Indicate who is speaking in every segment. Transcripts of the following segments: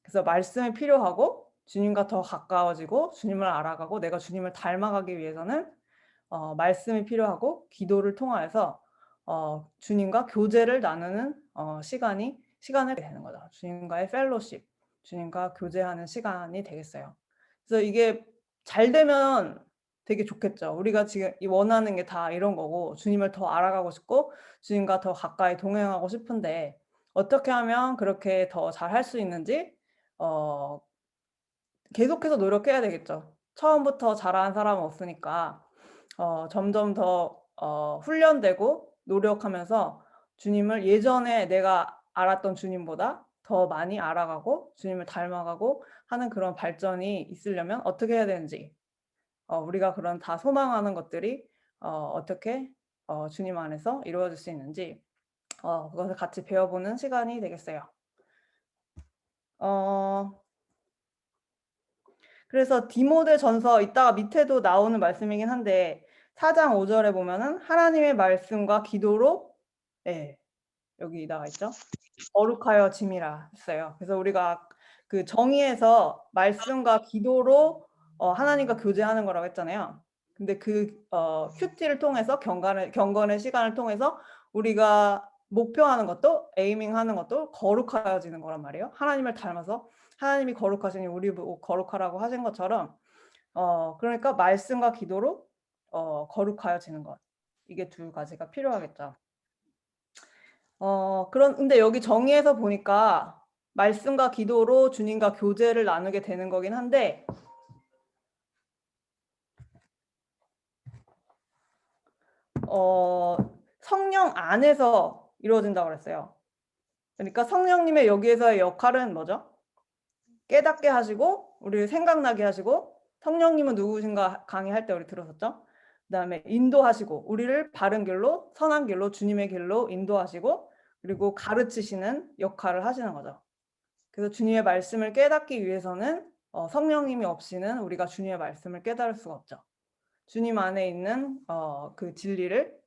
Speaker 1: 그래서 말씀이 필요하고 주님과 더 가까워지고 주님을 알아가고 내가 주님을 닮아가기 위해서는 말씀이 필요하고 기도를 통하여서 주님과 교제를 나누는 시간을 되는 거죠. 주님과의 펠로십, 주님과 교제하는 시간이 되겠어요. 그래서 이게 잘 되면 되게 좋겠죠. 우리가 지금 원하는 게 다 이런 거고 주님을 더 알아가고 싶고 주님과 더 가까이 동행하고 싶은데 어떻게 하면 그렇게 더 잘할 수 있는지 어 계속해서 노력해야 되겠죠. 처음부터 잘하는 사람은 없으니까 점점 더 훈련되고 노력하면서 주님을 예전에 내가 알았던 주님보다 더 많이 알아가고 주님을 닮아가고 하는 그런 발전이 있으려면 어떻게 해야 되는지 우리가 그런 다 소망하는 것들이 어떻게 주님 안에서 이루어질 수 있는지 그것을 같이 배워보는 시간이 되겠어요. 그래서 디모데전서 이따가 밑에도 나오는 말씀이긴 한데 4장 5절에 보면은 하나님의 말씀과 기도로 여기 나와 있죠. 거룩하여 짐이라 했어요. 그래서 우리가 그 정의에서 말씀과 기도로 하나님과 교제하는 거라고 했잖아요. 근데 그 큐티를 통해서 경건의 시간을 통해서 우리가 목표하는 것도 에이밍하는 것도 거룩해지는 거란 말이에요. 하나님을 닮아서 하나님이 거룩하시니 우리 보고 거룩하라고 하신 것처럼 그러니까 말씀과 기도로 거룩하여지는 것. 이게 두 가지가 필요하겠죠. 근데 여기 정의에서 보니까 말씀과 기도로 주님과 교제를 나누게 되는 거긴 한데 성령 안에서 이루어진다고 그랬어요. 그러니까 성령님의 여기에서의 역할은 뭐죠? 깨닫게 하시고 우리를 생각나게 하시고 성령님은 누구신가 강의할 때 우리 들었었죠? 그다음에 인도하시고 우리를 바른 길로 선한 길로 주님의 길로 인도하시고 그리고 가르치시는 역할을 하시는 거죠. 그래서 주님의 말씀을 깨닫기 위해서는 성령님이 없이는 우리가 주님의 말씀을 깨달을 수가 없죠. 주님 안에 있는 그 진리를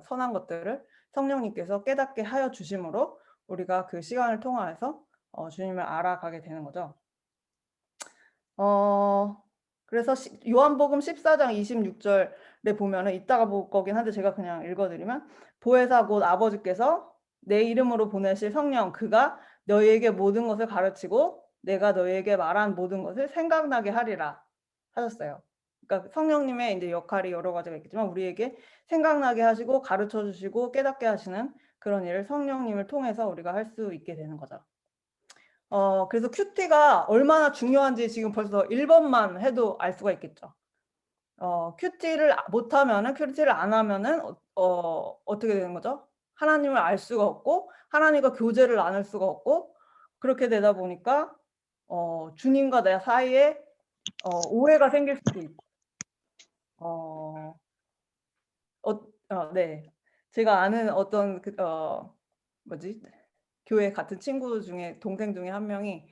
Speaker 1: 선한 것들을 성령님께서 깨닫게 하여 주심으로 우리가 그 시간을 통하여서 주님을 알아가게 되는 거죠. 그래서 요한복음 14장 26절에 보면은 이따가 볼 거긴 한데 제가 그냥 읽어드리면 보혜사 곧 아버지께서 내 이름으로 보내실 성령 그가 너희에게 모든 것을 가르치고 내가 너희에게 말한 모든 것을 생각나게 하리라 하셨어요. 그러니까 성령님의 이제 역할이 여러 가지가 있겠지만 우리에게 생각나게 하시고 가르쳐 주시고 깨닫게 하시는 그런 일을 성령님을 통해서 우리가 할 수 있게 되는 거죠. 그래서 큐티가 얼마나 중요한지 지금 벌써 1번만 해도 알 수가 있겠죠. 큐티를 못하면은 큐티를 안 하면은 어떻게 되는 거죠? 하나님을 알 수가 없고 하나님과 교제를 나눌 수가 없고 그렇게 되다 보니까 주님과 내 사이에 오해가 생길 수도 있고 네. 제가 아는 어떤 뭐지? 교회 같은 친구 중에 동생 중에 한 명이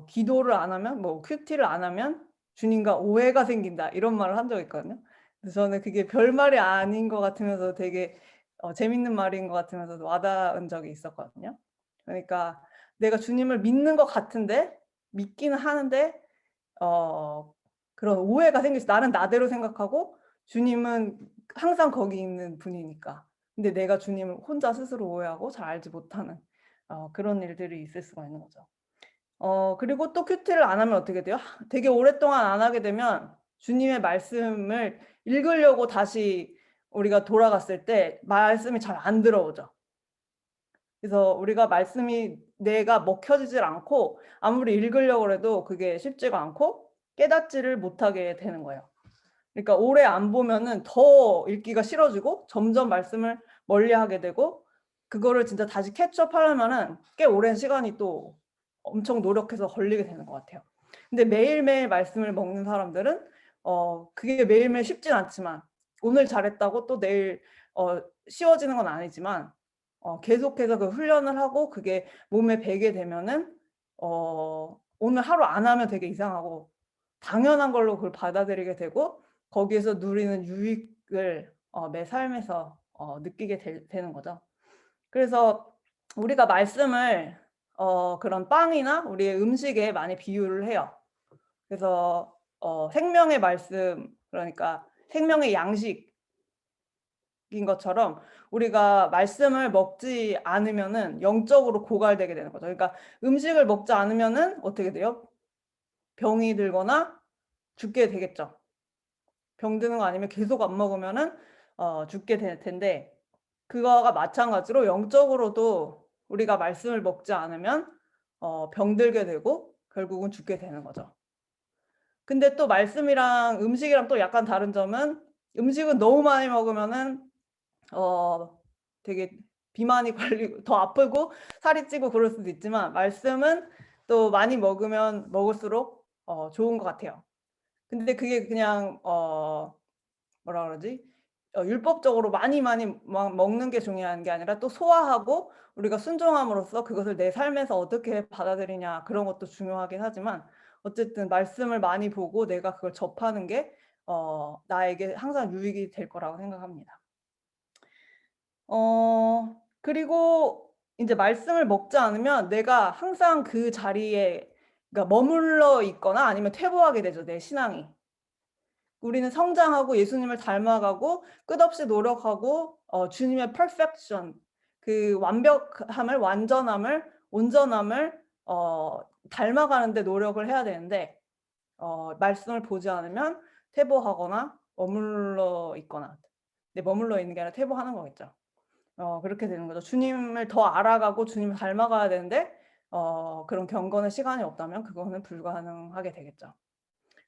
Speaker 1: 기도를 안 하면 뭐 큐티를 안 하면 주님과 오해가 생긴다 이런 말을 한 적이 있거든요. 그래서 저는 그게 별말이 아닌 것 같으면서 되게 재밌는 말인 것 같으면서도 와닿은 적이 있었거든요. 그러니까 내가 주님을 믿는 것 같은데 믿기는 하는데 그런 오해가 생길 수 나는 나대로 생각하고 주님은 항상 거기 있는 분이니까. 근데 내가 주님을 혼자 스스로 오해하고 잘 알지 못하는 그런 일들이 있을 수가 있는 거죠. 그리고 또 큐티를 안 하면 어떻게 돼요? 되게 오랫동안 안 하게 되면 주님의 말씀을 읽으려고 다시 우리가 돌아갔을 때 말씀이 잘 안 들어오죠. 그래서 우리가 말씀이 뇌가 먹혀지질 않고 아무리 읽으려고 해도 그게 쉽지가 않고 깨닫지를 못하게 되는 거예요. 그러니까 오래 안 보면은 더 읽기가 싫어지고 점점 말씀을 멀리하게 되고 그거를 진짜 다시 캐치업하려면은 꽤 오랜 시간이 또 엄청 노력해서 걸리게 되는 것 같아요. 근데 매일매일 말씀을 먹는 사람들은 그게 매일매일 쉽진 않지만 오늘 잘했다고 또 내일 쉬워지는 건 아니지만 계속해서 그 훈련을 하고 그게 몸에 배게 되면은 오늘 하루 안 하면 되게 이상하고 당연한 걸로 그걸 받아들이게 되고 거기에서 누리는 유익을 매 삶에서 느끼게 되는 거죠. 그래서 우리가 말씀을 그런 빵이나 우리의 음식에 많이 비유를 해요. 그래서 생명의 말씀, 그러니까 생명의 양식인 것처럼 우리가 말씀을 먹지 않으면은 영적으로 고갈되게 되는 거죠. 그러니까 음식을 먹지 않으면은 어떻게 돼요? 병이 들거나 죽게 되겠죠. 병 드는 거 아니면 계속 안 먹으면은 죽게 될 텐데, 그거가 마찬가지로 영적으로도 우리가 말씀을 먹지 않으면 병들게 되고 결국은 죽게 되는 거죠. 근데 또 말씀이랑 음식이랑 또 약간 다른 점은, 음식은 너무 많이 먹으면은 되게 비만이 걸리고 더 아프고 살이 찌고 그럴 수도 있지만, 말씀은 또 많이 먹으면 먹을수록 좋은 것 같아요. 근데 그게 그냥 뭐라 그러지? 율법적으로 많이 막 먹는 게 중요한 게 아니라 또 소화하고 우리가 순종함으로써 그것을 내 삶에서 어떻게 받아들이냐, 그런 것도 중요하긴 하지만, 어쨌든 말씀을 많이 보고 내가 그걸 접하는 게 나에게 항상 유익이 될 거라고 생각합니다. 그리고 인제 말씀을 먹지 않으면 내가 항상 그 자리에, 그러니까 머물러 있거나 아니면 퇴보하게 되죠, 내 신앙이. 우리는 성장하고 예수님을 닮아가고 끝없이 노력하고 주님의 perfection, 그 완벽함을, 완전함을, 온전함을 닮아가는 데 노력을 해야 되는데, 말씀을 보지 않으면 퇴보하거나 머물러 있거나, 네, 머물러 있는 게 아니라 퇴보하는 거겠죠. 그렇게 되는 거죠. 주님을 더 알아가고 주님을 닮아가야 되는데 그런 경건의 시간이 없다면 그거는 불가능하게 되겠죠.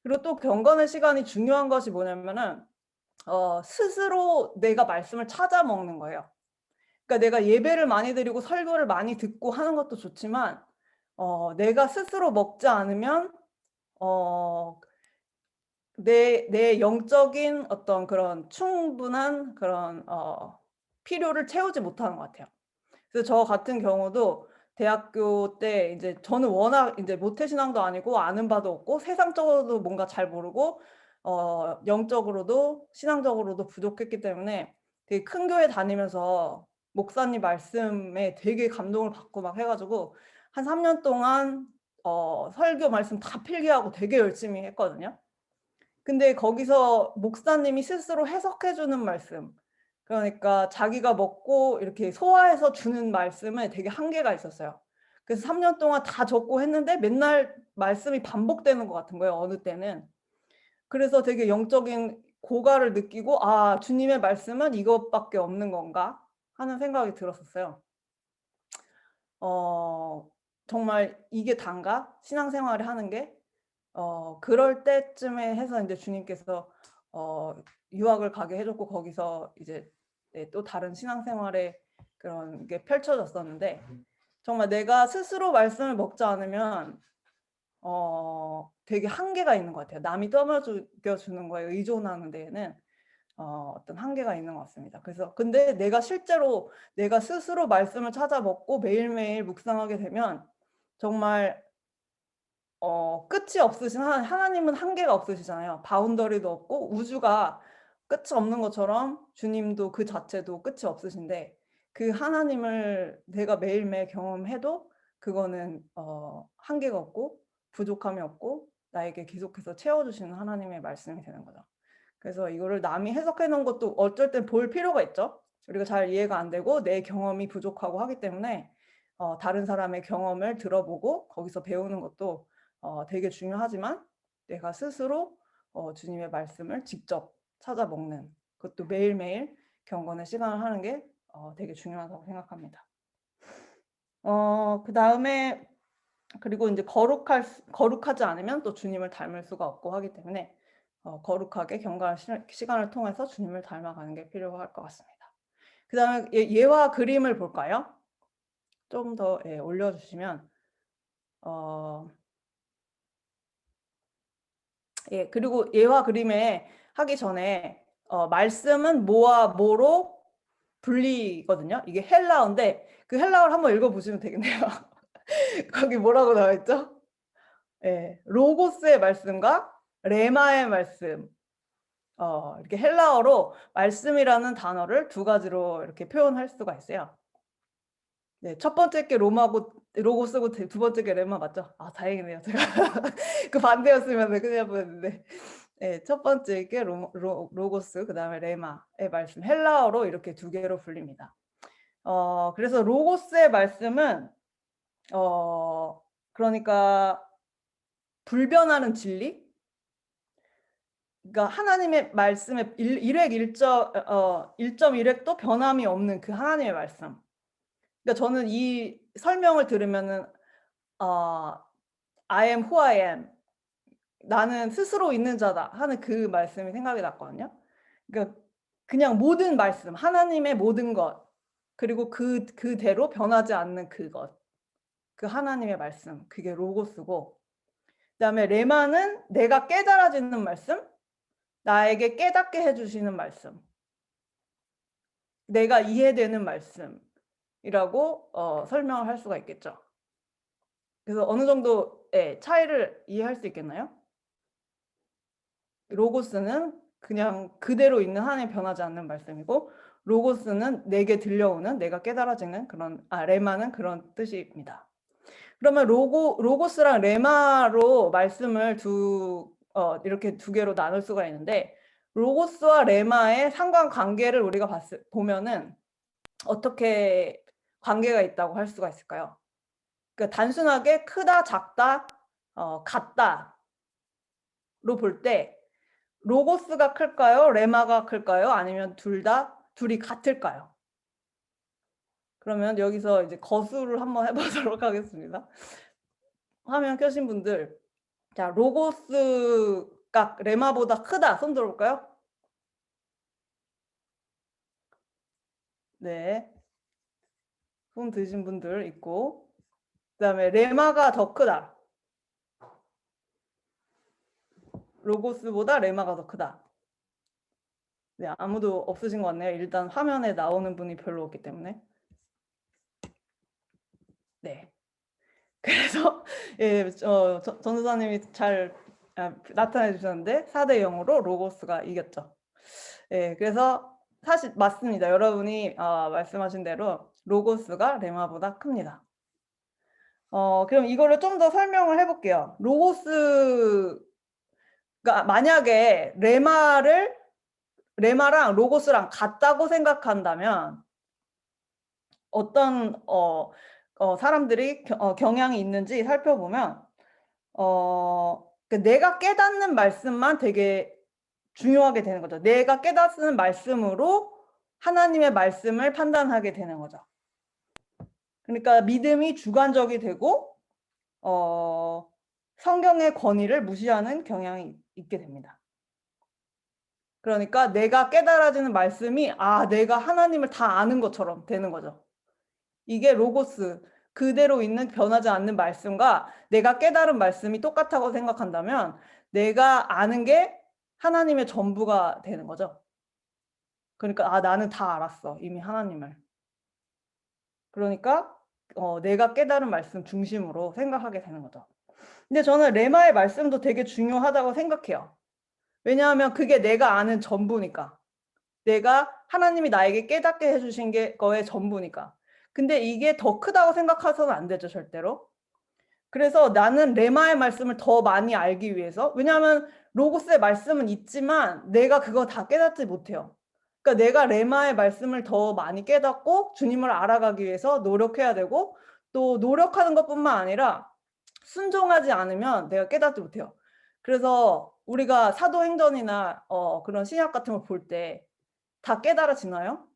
Speaker 1: 그리고 또 경건의 시간이 중요한 것이 뭐냐면은 스스로 내가 말씀을 찾아 먹는 거예요. 그러니까 내가 예배를 많이 드리고 설교를 많이 듣고 하는 것도 좋지만, 내가 스스로 먹지 않으면 내 영적인 어떤 그런 충분한 그런 필요를 채우지 못하는 것 같아요. 그래서 저 같은 경우도 대학교 때 이제 저는 워낙 이제 모태신앙도 아니고 아는 바도 없고 세상적으로도 뭔가 잘 모르고 영적으로도 신앙적으로도 부족했기 때문에 되게 큰 교회 다니면서 목사님 말씀에 되게 감동을 받고 막 해 가지고 한 3년 동안 설교 말씀 다 필기하고 되게 열심히 했거든요. 근데 거기서 목사님이 스스로 해석해 주는 말씀, 그러니까 자기가 먹고 이렇게 소화해서 주는 말씀에 되게 한계가 있었어요. 그래서 3년 동안 다 적고 했는데 맨날 말씀이 반복되는 것 같은 거예요, 어느 때는. 그래서 되게 영적인 고갈을 느끼고 '아, 주님의 말씀은 이것밖에 없는 건가?' 하는 생각이 들었었어요. 어 정말 '이게 단가? 신앙생활을 하는 게?' 그럴 때쯤에 해서 인제 주님께서 어 유학을 가게 해 줬고, 거기서 이제 네, 또 다른 신앙생활의 그런 게 펼쳐졌었는데, 정말 내가 스스로 말씀을 먹지 않으면 되게 한계가 있는 것 같아요. 남이 떠먹여 주는 거에 의존하는 데에는 어떤 한계가 있는 것 같습니다. 그래서 근데 내가 실제로 내가 스스로 말씀을 찾아 먹고 매일매일 묵상하게 되면 정말 끝이 없으신 하나님은 한계가 없으시잖아요. 바운더리도 없고 우주가 끝이 없는 것처럼 주님도 그 자체도 끝이 없으신데, 그 하나님을 내가 매일매일 경험해도 그거는 한계가 없고 부족함이 없고 나에게 계속해서 채워 주시는 하나님의 말씀이 되는 거죠. 그래서 이거를 남이 해석해 놓은 것도 어쩔 땐 볼 필요가 있죠. 우리가 잘 이해가 안 되고 내 경험이 부족하고 하기 때문에 다른 사람의 경험을 들어보고 거기서 배우는 것도 되게 중요하지만, 내가 스스로 주님의 말씀을 직접 찾아 먹는, 그것도 매일매일 경건의 시간을 하는 게 되게 중요하다고 생각합니다. 그다음에, 그리고 인제 거룩하지 않으면 또 주님을 닮을 수가 없고 하기 때문에 거룩하게 경건한 시간을 통해서 주님을 닮아가는 게 필요할 것 같습니다. 그다음에 예와 그림을 볼까요? 좀 더 올려 주시면 어 그리고 예와 그림에 하기 전에 말씀은 뭐와 뭐로 불리거든요. 이게 헬라어인데 그 헬라어를 한번 읽어 보시면 되겠네요. 거기 뭐라고 나와 있죠? 로고스의 말씀과 레마의 말씀. 이렇게 헬라어로 말씀이라는 단어를 두 가지로 이렇게 표현할 수가 있어요. 네. 첫 번째 게 로고스고 두 번째가 레마 맞죠? 아, 다행이네요. 제가 그 반대였으면 큰일 뻔했는데. 네, 첫 번째 게 로고스, 그다음에 레마의 말씀. 헬라어로 이렇게 두 개로 불립니다. 그래서 로고스의 말씀은 그러니까 불변하는 진리? 그러니까 하나님의 말씀에 일획 1.1획도 변함이 없는 그 하나님의 말씀. 그러니까 저는 이 설명을 들으면은 I am who I am. 나는 스스로 있는 자다 하는 그 말씀이 생각이 났거든요. 그러니까 그냥 모든 말씀, 하나님의 모든 것, 그리고 그대로 변하지 않는 그것, 그 하나님의 말씀, 그게 로고스고, 그다음에 레마는 내가 깨달아지는 말씀, 나에게 깨닫게 해주시는 말씀, 내가 이해되는 말씀이라고 설명을 할 수가 있겠죠. 그래서 어느 정도의 차이를 이해할 수 있겠나요? 로고스는 그냥 그대로 있는 하나님 변하지 않는 말씀이고, 로고스는 내게 들려오는, 내가 깨달아지는 그런, 레마는 그런 뜻입니다. 그러면 로고스랑 레마로 말씀을 이렇게 두 개로 나눌 수가 있는데, 로고스와 레마의 상관관계를 우리가 보면은 어떻게 관계가 있다고 할 수가 있을까요? 그러니까 단순하게 크다, 작다, 같다로 볼 때 로고스가 클까요? 레마가 클까요? 아니면 둘이 같을까요? 그러면 여기서 이제 거수를 한번 해보도록 하겠습니다. 화면 켜신 분들, 자, 로고스가 레마보다 크다, 손 들어볼까요? 네, 손 드신 분들 있고, 그 다음에 레마가 더 크다, 로고스보다 레마가 더 크다. 네, 아무도 없으신 것 같네요. 일단 화면에 나오는 분이 별로 없기 때문에. 네. 그래서 예, 전도사님이 잘 나타내 주셨는데 4대 0으로 로고스가 이겼죠. 예, 그래서 사실 맞습니다. 여러분이 말씀하신 대로 로고스가 레마보다 큽니다. 그럼 이거를 좀 더 설명을 해볼게요. 로고스가 만약에 레마랑 로고스랑 같다고 생각한다면 어떤 사람들이 경향이 있는지 살펴보면 내가 깨닫는 말씀만 되게 중요하게 되는 거죠. 내가 깨닫는 말씀으로 하나님의 말씀을 판단하게 되는 거죠. 그러니까 믿음이 주관적이 되고 성경의 권위를 무시하는 경향이 있게 됩니다. 그러니까 내가 깨달아지는 말씀이 내가 하나님을 다 아는 것처럼 되는 거죠. 이게 로고스, 그대로 있는 변하지 않는 말씀과 내가 깨달은 말씀이 똑같다고 생각한다면 내가 아는 게 하나님의 전부가 되는 거죠. 그러니까 나는 다 알았어, 이미 하나님을. 그러니까 내가 깨달은 말씀 중심으로 생각하게 되는 거죠. 근데 저는 레마의 말씀도 되게 중요하다고 생각해요. 왜냐하면 그게 내가 아는 전부니까. 내가 하나님이 나에게 깨닫게 해주신 거의 전부니까. 근데 이게 더 크다고 생각해서는 안 되죠, 절대로. 그래서 나는 레마의 말씀을 더 많이 알기 위해서, 왜냐하면 로고스의 말씀은 있지만 내가 그거 다 깨닫지 못해요. 그러니까 내가 레마의 말씀을 더 많이 깨닫고 주님을 알아가기 위해서 노력해야 되고, 또 노력하는 것뿐만 아니라 순종하지 않으면 내가 깨닫지 못해요. 그래서 우리가 사도행전이나 그런 신약 같은 걸 볼 때 다 깨달아지나요?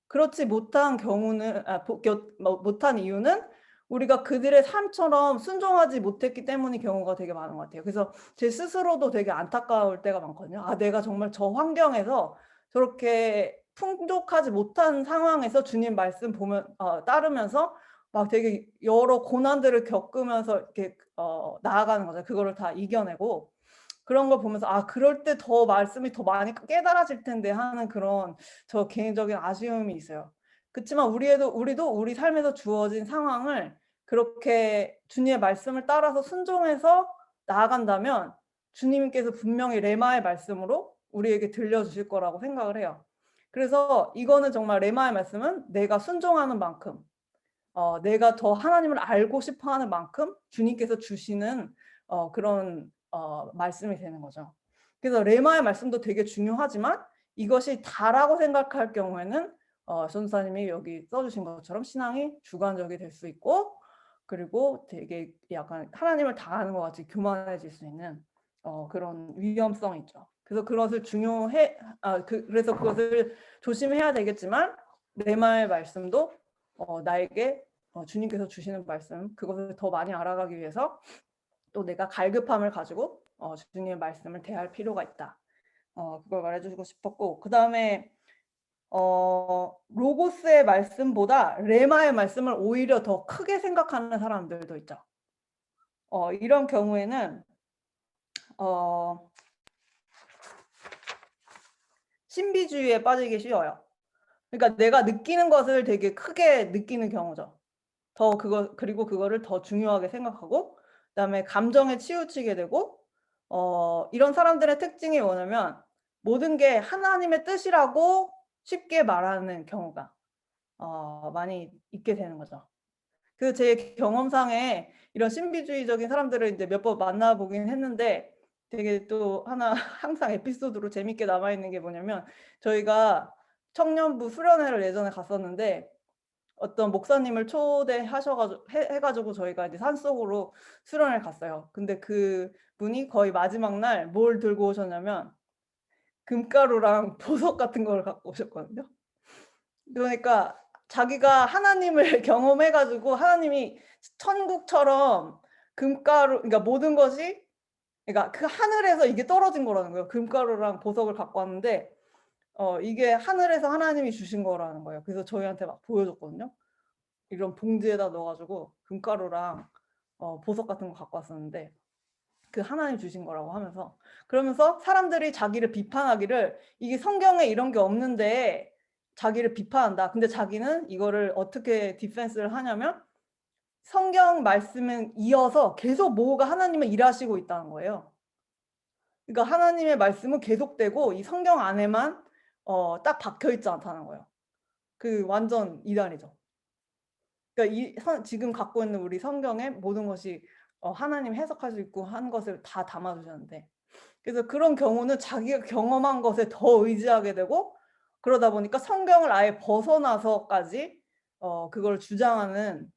Speaker 1: 그렇지 못한 경우는 못한 이유는 우리가 그들의 삶처럼 순종하지 못했기 때문인 경우가 되게 많은 것 같아요. 그래서 제 스스로도 되게 안타까울 때가 많거든요. 내가 정말 저 환경에서 저렇게 풍족하지 못한 상황에서 주님 말씀 따르면서 막 되게 여러 고난들을 겪으면서 이렇게 나아가는 거죠. 그거를 다 이겨내고 그런 걸 보면서 그럴 때 더 말씀이 더 많이 깨달아질 텐데 하는 그런 저 개인적인 아쉬움이 있어요. 그렇지만 우리도 우리 삶에서 주어진 상황을 그렇게 주님의 말씀을 따라서 순종해서 나아간다면 주님께서 분명히 레마의 말씀으로 우리에게 들려주실 거라고 생각을 해요. 그래서 이거는 정말 레마의 말씀은 내가 순종하는 만큼 내가 더 하나님을 알고 싶어 하는 만큼 주님께서 주시는 그런 말씀이 되는 거죠. 그래서 레마의 말씀도 되게 중요하지만 이것이 다라고 생각할 경우에는 전도사님이 여기 써주신 것처럼 신앙이 주관적이 될 수 있고, 그리고 되게 약간 하나님을 다 아는 것 같이 교만해질 수 있는 그런 위험성이 있죠. 그래서 그것을 그래서 그것을 조심해야 되겠지만 레마의 말씀도 나에게 주님께서 주시는 말씀, 그것을 더 많이 알아가기 위해서 또 내가 갈급함을 가지고 주님의 말씀을 대할 필요가 있다. 그걸 말해주고 싶었고, 그 다음에 로고스의 말씀보다 레마의 말씀을 오히려 더 크게 생각하는 사람들도 있죠. 이런 경우에는 신비주의에 빠지기 쉬워요. 그러니까 내가 느끼는 것을 되게 크게 느끼는 경우죠. 그리고 그거를 더 중요하게 생각하고, 그다음에 감정에 치우치게 되고, 이런 사람들의 특징이 뭐냐면 모든 게 하나님의 뜻이라고 쉽게 말하는 경우가 많이 있게 되는 거죠. 그 제 경험상에 이런 신비주의적인 사람들을 이제 몇 번 만나보긴 했는데, 되게 또 하나 항상 에피소드로 재밌게 남아있는 게 뭐냐면, 저희가 청년부 수련회를 예전에 갔었는데 어떤 목사님을 해가지고 저희가 이제 산속으로 수련을 갔어요. 근데 그 분이 거의 마지막 날 뭘 들고 오셨냐면 금가루랑 보석 같은 걸 갖고 오셨거든요. 그러니까 자기가 하나님을 경험해가지고 하나님이 천국처럼 그러니까 모든 것이, 그러니까 그 하늘에서 이게 떨어진 거라는 거예요. 금가루랑 보석을 갖고 왔는데 이게 하늘에서 하나님이 주신 거라는 거예요. 그래서 저희한테 막 보여줬거든요. 이런 봉지에다 넣어가지고 금가루랑 보석 같은 거 갖고 왔었는데 그 하나님 주신 거라고 하면서, 그러면서 사람들이 자기를 비판하기를 이게 성경에 이런 게 없는데 자기를 비판한다. 근데 자기는 이거를 어떻게 디펜스를 하냐면 성경 말씀은 이어서 계속 뭐가 하나님은 일하시고 있다는 거예요. 그러니까 하나님의 말씀은 계속되고 이 성경 안에만 딱 박혀 있지 않다는 거예요. 그 완전 이단이죠. 그러니까 지금 갖고 있는 우리 성경의 모든 것이 하나님 해석할 수 있고 한 것을 다 담아주셨는데, 그래서 그런 경우는 자기가 경험한 것에 더 의지하게 되고, 그러다 보니까 성경을 아예 벗어나서까지 그걸 주장하는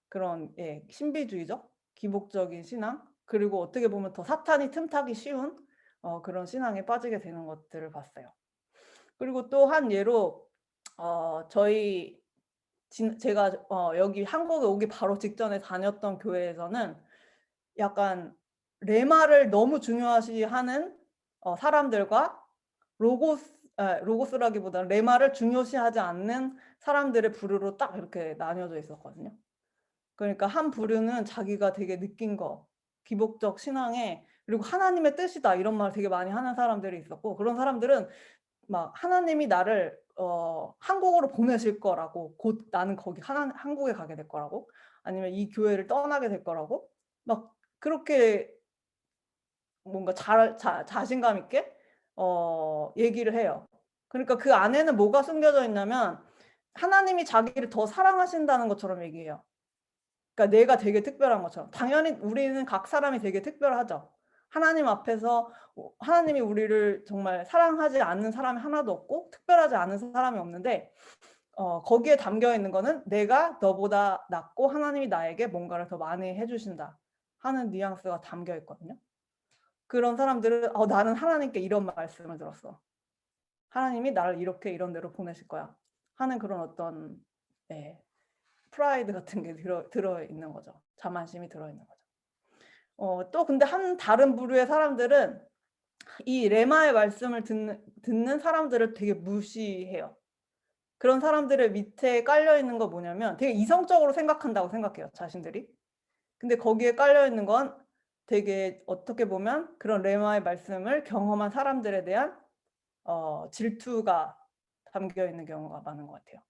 Speaker 1: 그런 신비주의적 기복적인 신앙, 그리고 어떻게 보면 더 사탄이 틈타기 쉬운 그런 신앙에 빠지게 되는 것들을 봤어요. 그리고 또 한 예로 제가 여기 한국에 오기 바로 직전에 다녔던 교회에서는 약간 레마를 너무 중요시하는 사람들과 로고스라기보다는 레마를 중요시하지 않는 사람들의 부류로 딱 이렇게 나뉘어져 있었거든요. 그러니까 한 부류는 자기가 되게 느낀 거, 기복적 신앙에, 그리고 하나님의 뜻이다 이런 말 되게 많이 하는 사람들이 있었고, 그런 사람들은 막 하나님이 나를 한국으로 보내실 거라고, 곧 나는 거기 한국에 가게 될 거라고, 아니면 이 교회를 떠나게 될 거라고 막 그렇게 뭔가 자신감 있게 얘기를 해요. 그러니까 그 안에는 뭐가 숨겨져 있냐면 하나님이 자기를 더 사랑하신다는 것처럼 얘기해요. 그러니까 내가 되게 특별한 것처럼. 당연히 우리는 각 사람이 되게 특별하죠. 하나님 앞에서 하나님이 우리를 정말 사랑하지 않는 사람이 하나도 없고 특별하지 않은 사람이 없는데 거기에 담겨 있는 거는 내가 너보다 낫고 하나님이 나에게 뭔가를 더 많이 해주신다 하는 뉘앙스가 담겨 있거든요. 그런 사람들은 나는 하나님께 이런 말씀을 들었어. 하나님이 나를 이렇게 이런 데로 보내실 거야 하는 그런 어떤 프라이드 같은 게 들어있는 거죠. 자만심이 들어있는 거죠. 또 근데 다른 부류의 사람들은 이 레마의 말씀을 듣는 사람들을 되게 무시해요. 그런 사람들의 밑에 깔려있는 거 뭐냐면 되게 이성적으로 생각한다고 생각해요, 자신들이. 근데 거기에 깔려있는 건 되게 어떻게 보면 그런 레마의 말씀을 경험한 사람들에 대한 질투가 담겨있는 경우가 많은 것 같아요.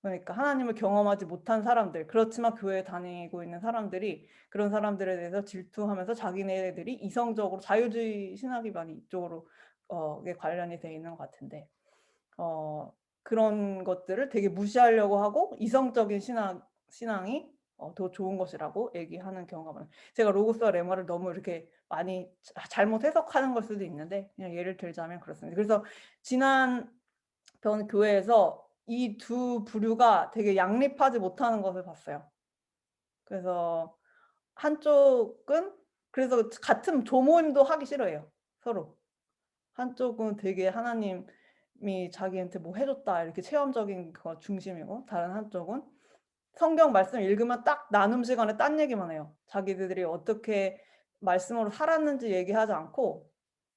Speaker 1: 그러니까 하나님을 경험하지 못한 사람들, 그렇지만 교회에 다니고 있는 사람들이 그런 사람들에 대해서 질투하면서 자기네들이 이성적으로, 자유주의 신학이 많이 이쪽으로 관련이 돼 있는 것 같은데 그런 것들을 되게 무시하려고 하고 이성적인 신앙이 더 좋은 것이라고 얘기하는 경우가 많아요. 제가 로고스와 레마를 너무 이렇게 많이 잘못 해석하는 걸 수도 있는데 그냥 예를 들자면 그렇습니다. 그래서 지난 번 교회에서 이 두 부류가 되게 양립하지 못하는 것을 봤어요. 그래서 한쪽은 그래서 같은 조모임도 하기 싫어해요, 서로. 한쪽은 되게 하나님이 자기한테 뭐 해줬다 이렇게 체험적인 거 중심이고, 다른 한쪽은 성경 말씀 읽으면 딱 나눔 시간에 딴 얘기만 해요. 자기들이 어떻게 말씀으로 살았는지 얘기하지 않고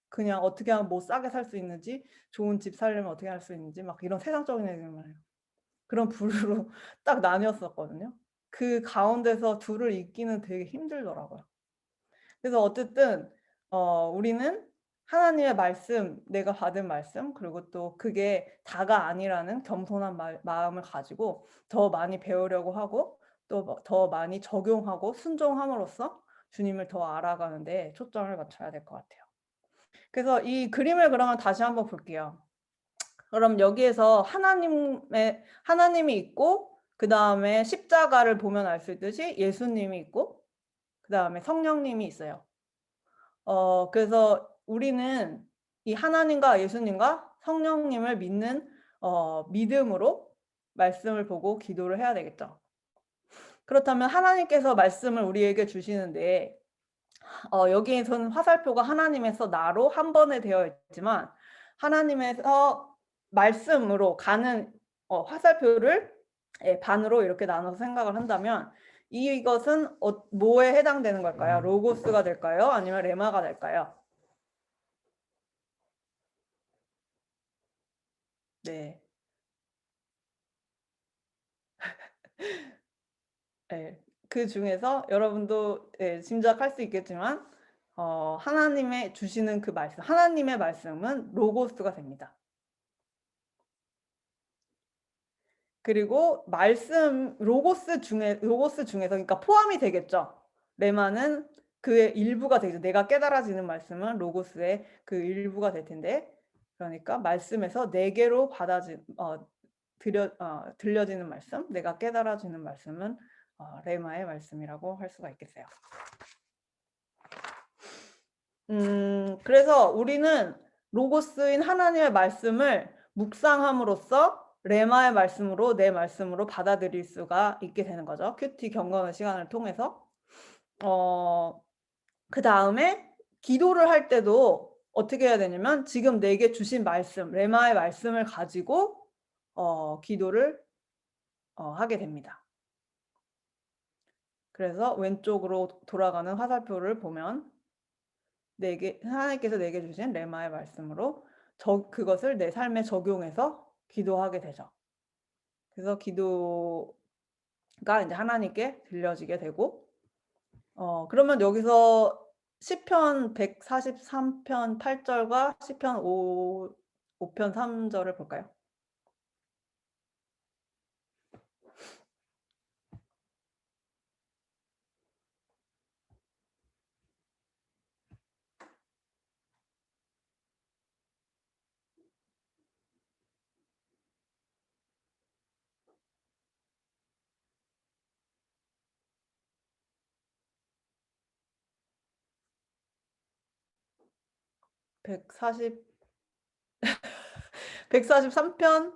Speaker 1: 그냥 어떻게 하면 뭐 싸게 살 수 있는지, 좋은 집 살려면 어떻게 할 수 있는지 막 이런 세상적인 얘기만 해요. 그런 부류로 딱 나뉘었었거든요. 그 가운데서 둘을 잇기는 되게 힘들더라고요. 그래서 어쨌든 우리는 하나님의 말씀, 내가 받은 말씀, 그리고 또 그게 다가 아니라는 겸손한 마음을 가지고 더 많이 배우려고 하고 또 더 많이 적용하고 순종함으로써 주님을 더 알아가는 데 초점을 맞춰야 될 것 같아요. 그래서 이 그림을 그러면 다시 한번 볼게요. 그럼 여기에서 하나님이 있고 그다음에 십자가를 보면 알 수 있듯이 예수님이 있고 그다음에 성령님이 있어요. 그래서 우리는 이 하나님과 예수님과 성령님을 믿는 믿음으로 말씀을 보고 기도를 해야 되겠죠. 그렇다면 하나님께서 말씀을 우리에게 주시는데 여기에서는 화살표가 하나님에서 나로 한 번에 되어 있지만 하나님에서 말씀으로 가는 화살표를 반으로 이렇게 나눠서 생각을 한다면 이것은 뭐에 해당되는 걸까요? 로고스가 될까요? 아니면 레마가 될까요? 네. 네. 그 중에서 여러분도 짐작할 수 있겠지만 하나님의 주시는 그 말씀, 하나님의 말씀은 로고스가 됩니다. 그리고 로고스 중에서 그러니까 포함이 되겠죠. 레마는 그의 일부가 되죠. 내가 깨달아지는 말씀은 로고스의 그 일부가 될 텐데, 그러니까 말씀에서 내게로 들려지는 말씀, 내가 깨달아지는 말씀은 레마의 말씀이라고 할 수가 있겠어요. 그래서 우리는 로고스인 하나님의 말씀을 묵상함으로써 레마의 말씀으로 내 말씀으로 받아들일 수가 있게 되는 거죠. 큐티 경건의 시간을 통해서. 그 다음에 기도를 할 때도 어떻게 해야 되냐면 지금 내게 주신 말씀, 레마의 말씀을 가지고 기도를 하게 됩니다. 그래서 왼쪽으로 돌아가는 화살표를 보면 하나님께서 내게 주신 레마의 말씀으로 그것을 내 삶에 적용해서 기도하게 되죠. 그래서 기도가 이제 하나님께 들려지게 되고 그러면 여기서 시편 143편 8절과 시편 5편 3절을 볼까요? (140) 143편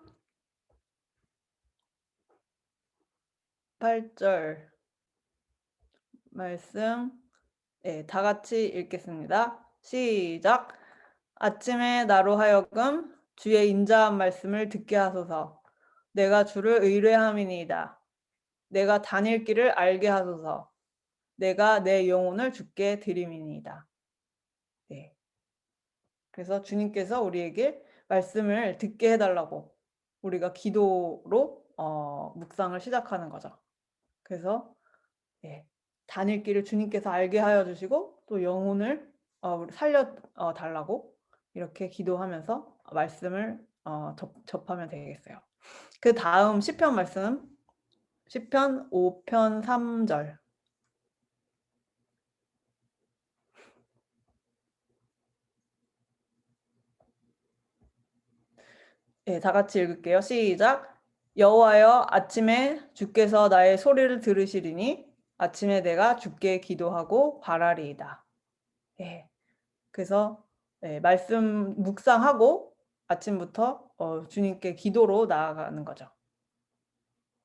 Speaker 1: 8절 말씀 다 같이 읽겠습니다. 시작. 아침에 나로 하여금 주의 인자한 말씀을 듣게 하소서. 내가 주를 의뢰함이니이다. 내가 다닐 길을 알게 하소서. 내가 내 영혼을 주께 드림이니이다. 네. 그래서 주님께서 우리에게 말씀을 듣게 해달라고 우리가 기도로 묵상을 시작하는 거죠. 그래서 다닐 길을 주님께서 알게 하여 주시고 또 영혼을 살려 달라고 이렇게 기도하면서 말씀을 접하면 되겠어요. 그 다음 시편 말씀 시편 5편 3절 다 같이 읽을게요. 시작. 여호와여 아침에 주께서 나의 소리를 들으시리니 아침에 내가 주께 기도하고 바라리이다. 예. 그래서 말씀 묵상하고 아침부터 주님께 기도로 나아가는 거죠.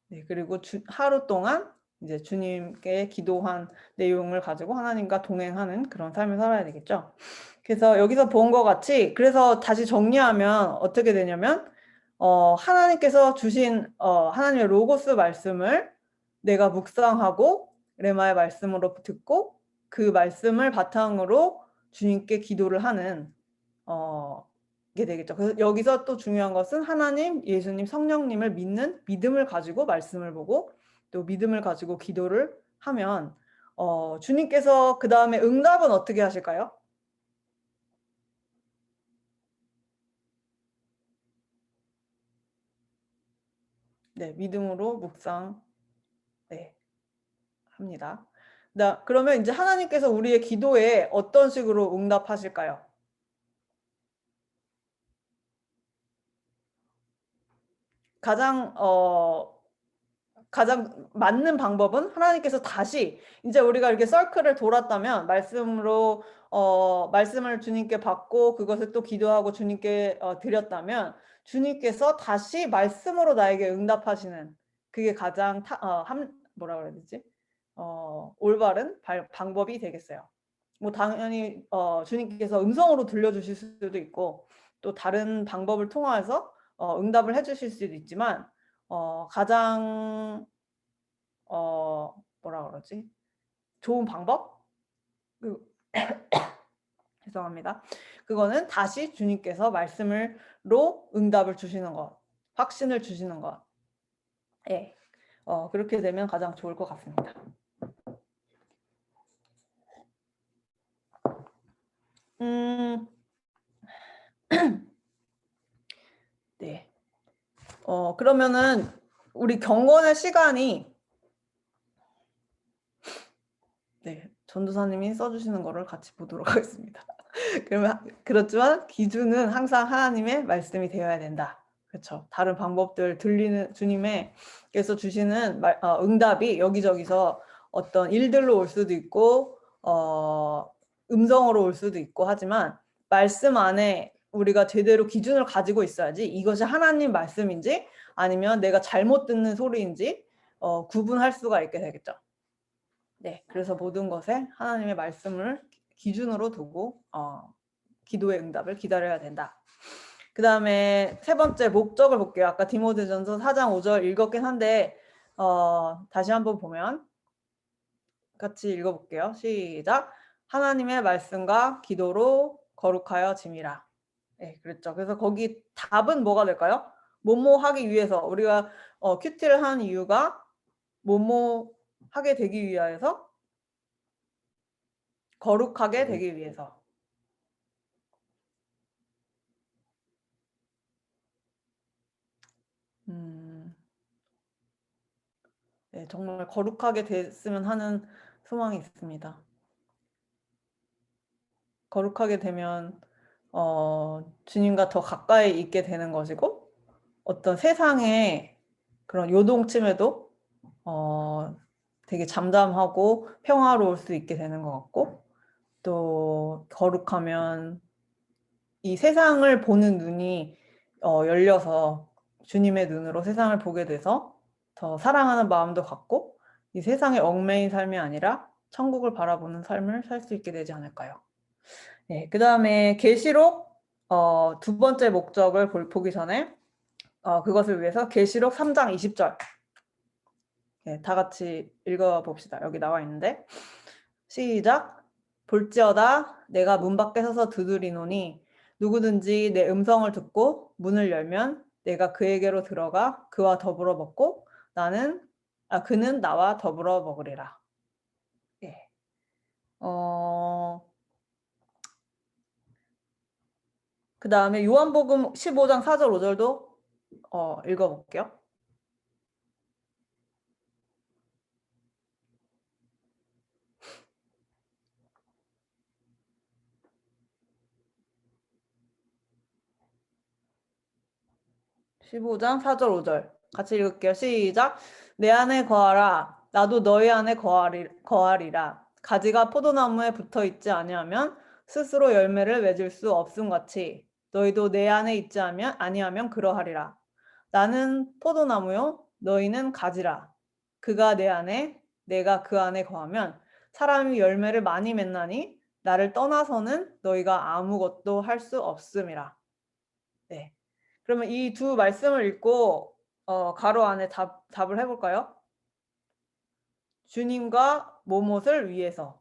Speaker 1: 네, 그리고 하루 동안 이제 주님께 기도한 내용을 가지고 하나님과 동행하는 그런 삶을 살아야 되겠죠. 그래서 여기서 본 것 같이 그래서 다시 정리하면 어떻게 되냐면 하나님께서 주신 하나님의 로고스 말씀을 내가 묵상하고 레마의 말씀으로 듣고 그 말씀을 바탕으로 주님께 기도를 하는 게 되겠죠. 그래서 여기서 또 중요한 것은 하나님, 예수님, 성령님을 믿는 믿음을 가지고 말씀을 보고 또 믿음을 가지고 기도를 하면 주님께서 그 다음에 응답은 어떻게 하실까요? 네, 믿음으로 묵상 합니다. 그러면 이제 하나님께서 우리의 기도에 어떤 식으로 응답하실까요? 가장 맞는 방법은 하나님께서 다시 이제 우리가 이렇게 서클을 돌았다면 말씀으로 말씀을 주님께 받고 그것을 또 기도하고 주님께 드렸다면 주님께서 다시 말씀으로 나에게 응답하시는 그게 가장 뭐라 그래야 되지? 올바른 방법이 되겠어요. 뭐 당연히 주님께서 음성으로 들려주실 수도 있고 또 다른 방법을 통해서 응답을 해주실 수도 있지만 가장 뭐라 그러지? 좋은 방법? 죄송합니다. 그거는 다시 주님께서 말씀으로 응답을 주시는 것, 확신을 주시는 것. 예. 그렇게 되면 가장 좋을 것 같습니다. 네. 그러면은 우리 경건의 시간이 전도사님이 써주시는 거를 같이 보도록 하겠습니다. 그러면 그렇지만 기준은 항상 하나님의 말씀이 되어야 된다. 그렇죠. 다른 방법들 들리는 주님께서 주시는 응답이 여기저기서 어떤 일들로 올 수도 있고 음성으로 올 수도 있고 하지만 말씀 안에 우리가 제대로 기준을 가지고 있어야지 이것이 하나님 말씀인지 아니면 내가 잘못 듣는 소리인지 구분할 수가 있게 되겠죠. 네, 그래서 모든 것에 하나님의 말씀을 기준으로 두고 기도의 응답을 기다려야 된다. 그 다음에 세 번째 목적을 볼게요. 아까 디모데전서 4장 5절 읽었긴 한데 다시 한번 보면 같이 읽어볼게요. 시작. 하나님의 말씀과 기도로 거룩하여 짐이라. 네, 그랬죠. 그래서 거기 답은 뭐가 될까요? 뭐뭐 하기 위해서 우리가 큐티를 하는 이유가 뭐뭐 하게 되기 위해서 거룩하게 되기 위해서. 네, 정말 거룩하게 됐으면 하는 소망이 있습니다. 거룩하게 되면 주님과 더 가까이 있게 되는 것이고 어떤 세상의 그런 요동침에도 되게 잠잠하고 평화로울 수 있게 되는 것 같고 또 거룩하면 이 세상을 보는 눈이 열려서 주님의 눈으로 세상을 보게 돼서 더 사랑하는 마음도 갖고 이 세상에 얽매인 삶이 아니라 천국을 바라보는 삶을 살 수 있게 되지 않을까요? 네, 그 다음에 계시록 두 번째 목적을 보기 전에 그것을 위해서 계시록 3장 20절 네, 다 같이 읽어봅시다. 여기 나와 있는데 시작. 볼지어다 내가 문 밖에 서서 두드리노니 누구든지 내 음성을 듣고 문을 열면 내가 그에게로 들어가 그와 더불어 먹고 그는 나와 더불어 먹으리라. 예. 그 다음에 요한복음 15장 4절 5절도 읽어볼게요. (15장 4절 5절) 같이 읽을게요. 시작. 내 안에 거하라. 나도 너희 안에 거하리라. 가지가 포도나무에 붙어 있지 아니하면 스스로 열매를 맺을 수 없음 같이 너희도 내 안에 있지 아니하면 그러하리라. 나는 포도나무요 너희는 가지라. 그가 내 안에 내가 그 안에 거하면 사람이 열매를 많이 맺나니 나를 떠나서는 너희가 아무것도 할 수 없음이라. 네. 그러면 이 두 말씀을 읽고 가로 안에 답을 해볼까요? 주님과 뭐뭇을 위해서.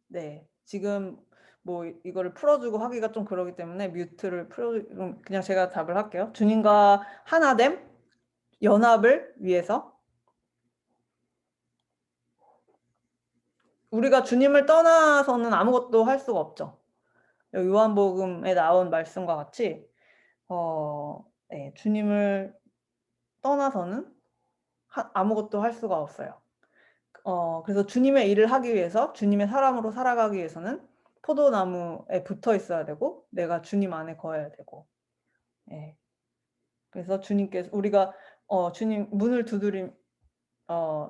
Speaker 1: 네. 지금 뭐 이거를 풀어주고 하기가 좀 그러기 때문에 뮤트를 그냥 제가 답을 할게요. 주님과 하나됨, 연합을 위해서. 우리가 주님을 떠나서는 아무것도 할 수가 없죠. 요한복음에 나온 말씀과 같이 네, 주님을 떠나서는 아무것도 할 수가 없어요. 그래서 주님의 일을 하기 위해서 주님의 사람으로 살아가기 위해서는 포도나무에 붙어 있어야 되고 내가 주님 안에 거해야 되고. 예. 그래서 주님께서 우리가 주님 문을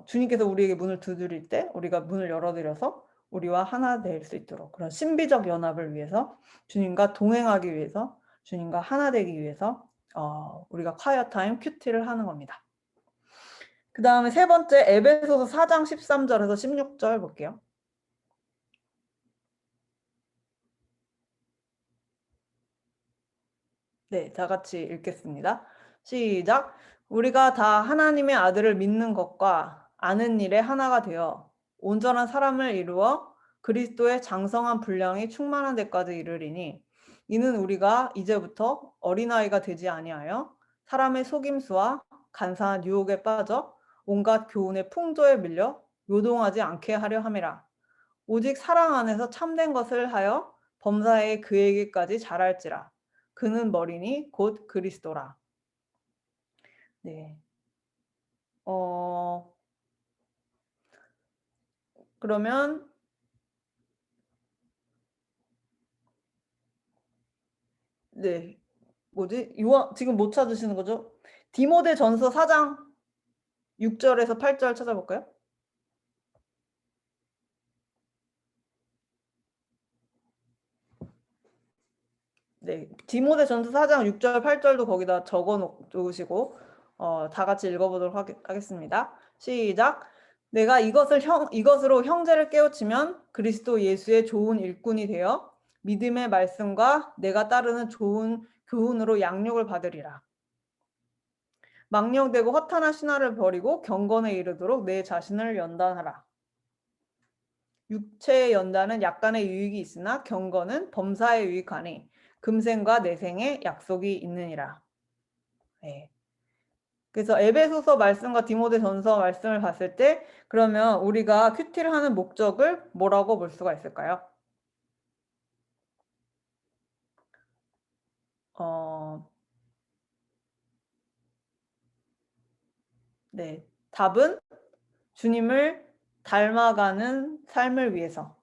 Speaker 1: 주님께서 우리에게 문을 두드릴 때 우리가 문을 열어드려서 우리와 하나 될 수 있도록 그런 신비적 연합을 위해서 주님과 동행하기 위해서 주님과 하나 되기 위해서 우리가 콰이어 타임 큐티를 하는 겁니다. 그 다음에 세 번째 에베소서 4장 13절에서 16절 볼게요. 네, 다 같이 읽겠습니다. 시작. 우리가 다 하나님의 아들을 믿는 것과 아는 일에 하나가 되어 온전한 사람을 이루어 그리스도의 장성한 분량이 충만한 데까지 이르리니 이는 우리가 이제부터 어린아이가 되지 아니하여 사람의 속임수와 간사한 유혹에 빠져 온갖 교훈의 풍조에 밀려 요동하지 않게 하려 함이라. 오직 사랑 안에서 참된 것을 하여 범사에 그에게까지 자랄지라. 그는 머리니 곧 그리스도라. 네. 그러면 네. 지금 못 찾으시는 거죠? 디모데전서 4장 6절에서 8절 찾아볼까요? 네. 디모데전서 4장 6절 8절도 거기다 적어 놓으시고 다 같이 읽어보도록 하겠습니다. 시작. 내가 이것으로 형제를 깨우치면 그리스도 예수의 좋은 일꾼이 되어 믿음의 말씀과 내가 따르는 좋은 교훈으로 양육을 받으리라. 망령되고 허탄한 신화를 버리고 경건에 이르도록 내 자신을 연단하라. 육체의 연단은 약간의 유익이 있으나 경건은 범사에 유익하니 금생과 내생에 약속이 있느니라. 네. 그래서 에베소서 말씀과 디모데전서 말씀을 봤을 때 그러면 우리가 큐티를 하는 목적을 뭐라고 볼 수가 있을까요? 네. 답은 주님을 닮아가는 삶을 위해서.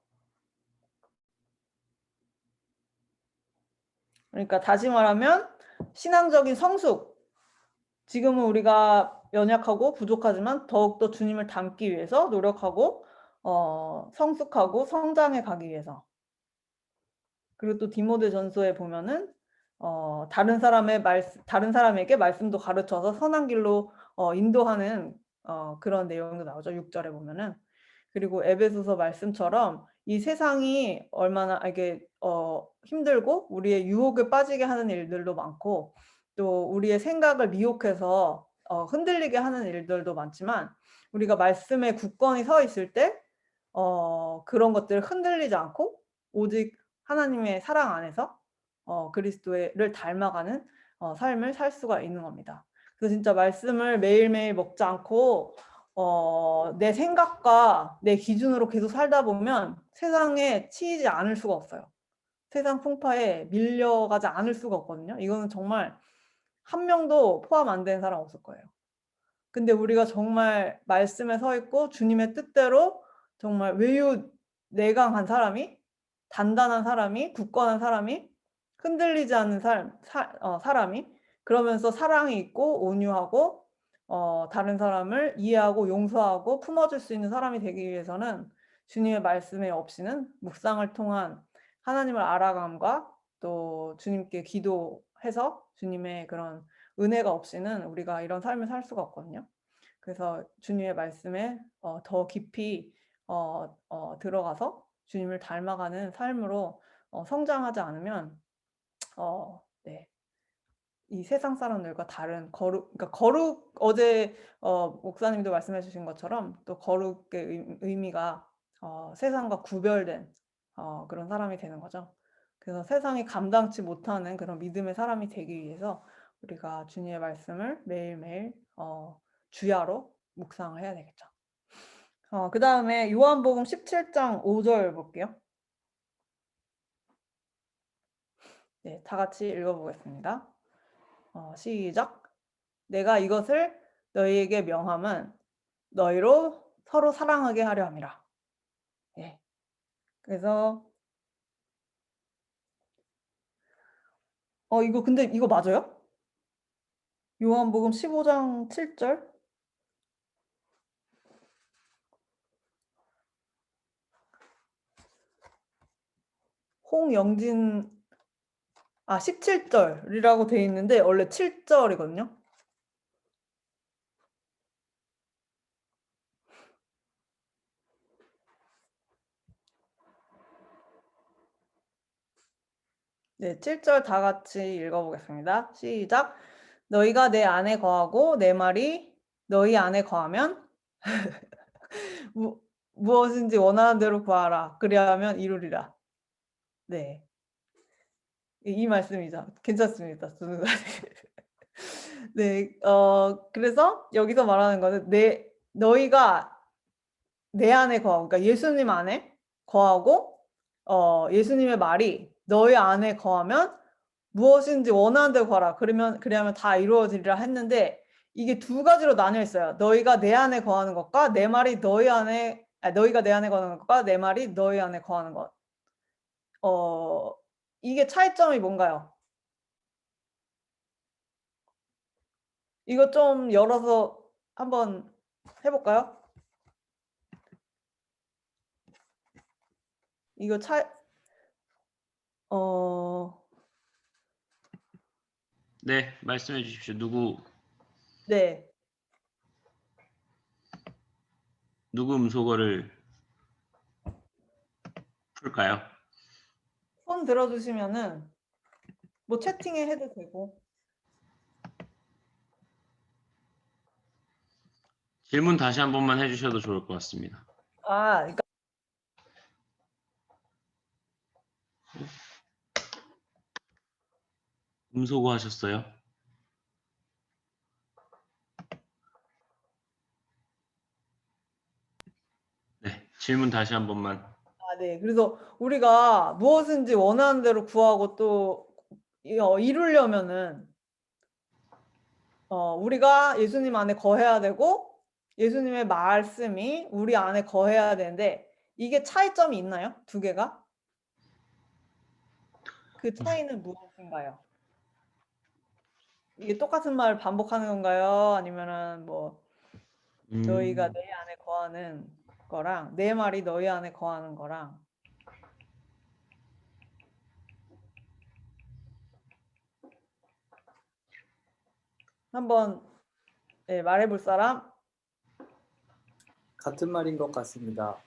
Speaker 1: 그러니까 다시 말하면 신앙적인 성숙. 지금은 우리가 연약하고 부족하지만 더욱더 주님을 닮기 위해서 노력하고 성숙하고 성장해 가기 위해서. 그리고 또 디모데전서에 보면은 다른 사람에게 말씀도 가르쳐서 선한 길로 인도하는 그런 내용도 나오죠. 6절에 보면은. 그리고 에베소서 말씀처럼 이 세상이 얼마나 이게 힘들고 우리의 유혹에 빠지게 하는 일들도 많고 또 우리의 생각을 미혹해서 흔들리게 하는 일들도 많지만 우리가 말씀에 굳건히 서 있을 때 그런 것들을 흔들리지 않고 오직 하나님의 사랑 안에서 그리스도를 닮아가는 삶을 살 수가 있는 겁니다. 그래서 진짜 말씀을 매일매일 먹지 않고 내 생각과 내 기준으로 계속 살다 보면 세상에 치이지 않을 수가 없어요. 세상 풍파에 밀려가지 않을 수가 없거든요. 이거는 정말 한 명도 포함 안 되는 사람 없을 거예요. 근데 우리가 정말 말씀에 서 있고 주님의 뜻대로 정말 내강한 사람이, 단단한 사람이, 굳건한 사람이, 흔들리지 않는 사람이, 그러면서 사랑이 있고 온유하고 다른 사람을 이해하고 용서하고 품어줄 수 있는 사람이 되기 위해서는 주님의 말씀에 없이는 묵상을 통한 하나님을 알아감과 또 주님께 기도해서 주님의 그런 은혜가 없이는 우리가 이런 삶을 살 수가 없거든요. 그래서 주님의 말씀에 더 깊이 들어가서 주님을 닮아가는 삶으로 성장하지 않으면 네, 이 세상 사람들과 다른 그러니까 거룩, 어제 목사님도 말씀해 주신 것처럼 또 거룩의 의미가 세상과 구별된 그런 사람이 되는 거죠. 그래서 세상이 감당치 못하는 그런 믿음의 사람이 되기 위해서 우리가 주님의 말씀을 매일매일 주야로 묵상을 해야 되겠죠. 그 다음에 요한복음 17장 5절 볼게요. 네, 다 같이 읽어보겠습니다. 시작. 내가 이것을 너희에게 명함은 너희로 서로 사랑하게 하려 함이라. 예. 그래서 이거 근데 이거 맞아요? 요한복음 15장 7절? 홍영진 17절이라고 돼 있는데 원래 7절이거든요. 네, 7절 다 같이 읽어보겠습니다. 시작. 너희가 내 안에 거하고 내 말이 너희 안에 거하면 무엇인지 원하는 대로 구하라. 그리하면 이루리라. 네. 이 말씀이죠. 괜찮습니다. 네, 그래서 여기서 말하는 거는 너희가 내 안에 거하고, 그러니까 예수님 안에 거하고, 예수님의 말이 너희 안에 거하면 무엇인지 원하는 대로 구하라. 그러면 다 이루어지리라 했는데 이게 두 가지로 나뉘어 있어요. 너희가 내 안에 거하는 것과 내 말이 너희가 내 안에 거하는 것과 내 말이 너희 안에 거하는 것. 이게 차이점이 뭔가요? 이거 좀 열어서 한번 해볼까요? 이거
Speaker 2: 네, 말씀해 주십시오.
Speaker 1: 네.
Speaker 2: 누구 음소거를 풀까요?
Speaker 1: 손 들어주시면은 뭐 채팅에 해도 되고.
Speaker 2: 질문 다시 한 번만 해주셔도 좋을 것 같습니다.
Speaker 1: 그러니까
Speaker 2: 음소거 하셨어요? 네, 질문 다시 한 번만.
Speaker 1: 네. 그래서 우리가 무엇인지 원하는 대로 구하고 또 이루려면은 우리가 예수님 안에 거해야 되고 예수님의 말씀이 우리 안에 거해야 되는데 이게 차이점이 있나요? 두 개가? 그 차이는 무엇인가요? 이게 똑같은 말을 반복하는 건가요? 아니면은 뭐 너희가 내 안에 거하는 거랑 내 말이 너희 안에 거하는 거랑 한번 말해볼 사람?
Speaker 3: 같은 말인 것 같습니다.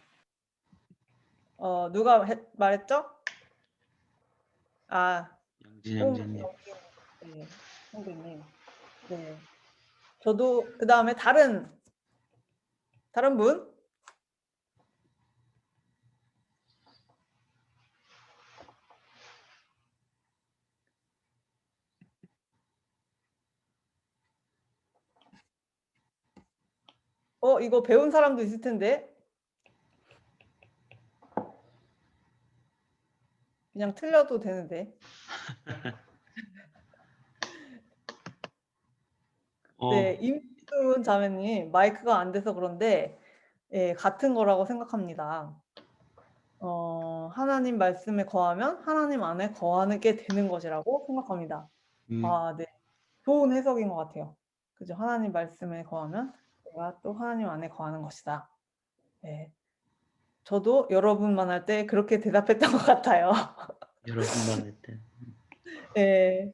Speaker 1: 누가 말했죠?
Speaker 2: 영진님.
Speaker 1: 네, 선생님. 네. 저도 그 다음에 다른 분? 이거 배운 사람도 있을 텐데. 그냥 틀려도 되는데. 네, 임순 자매님 마이크가 안 돼서 그런데 같은 거라고 생각합니다. 하나님 말씀에 거하면 하나님 안에 거하게 되는 것이라고 생각합니다. 아, 네. 좋은 해석인 것 같아요. 그죠? 하나님 말씀에 거하면 내가 또 하나님 안에 거하는 것이다. 네. 저도 여러분만 할 때 그렇게 대답했던 것 같아요.
Speaker 2: 여러분만 할 때.
Speaker 1: 네.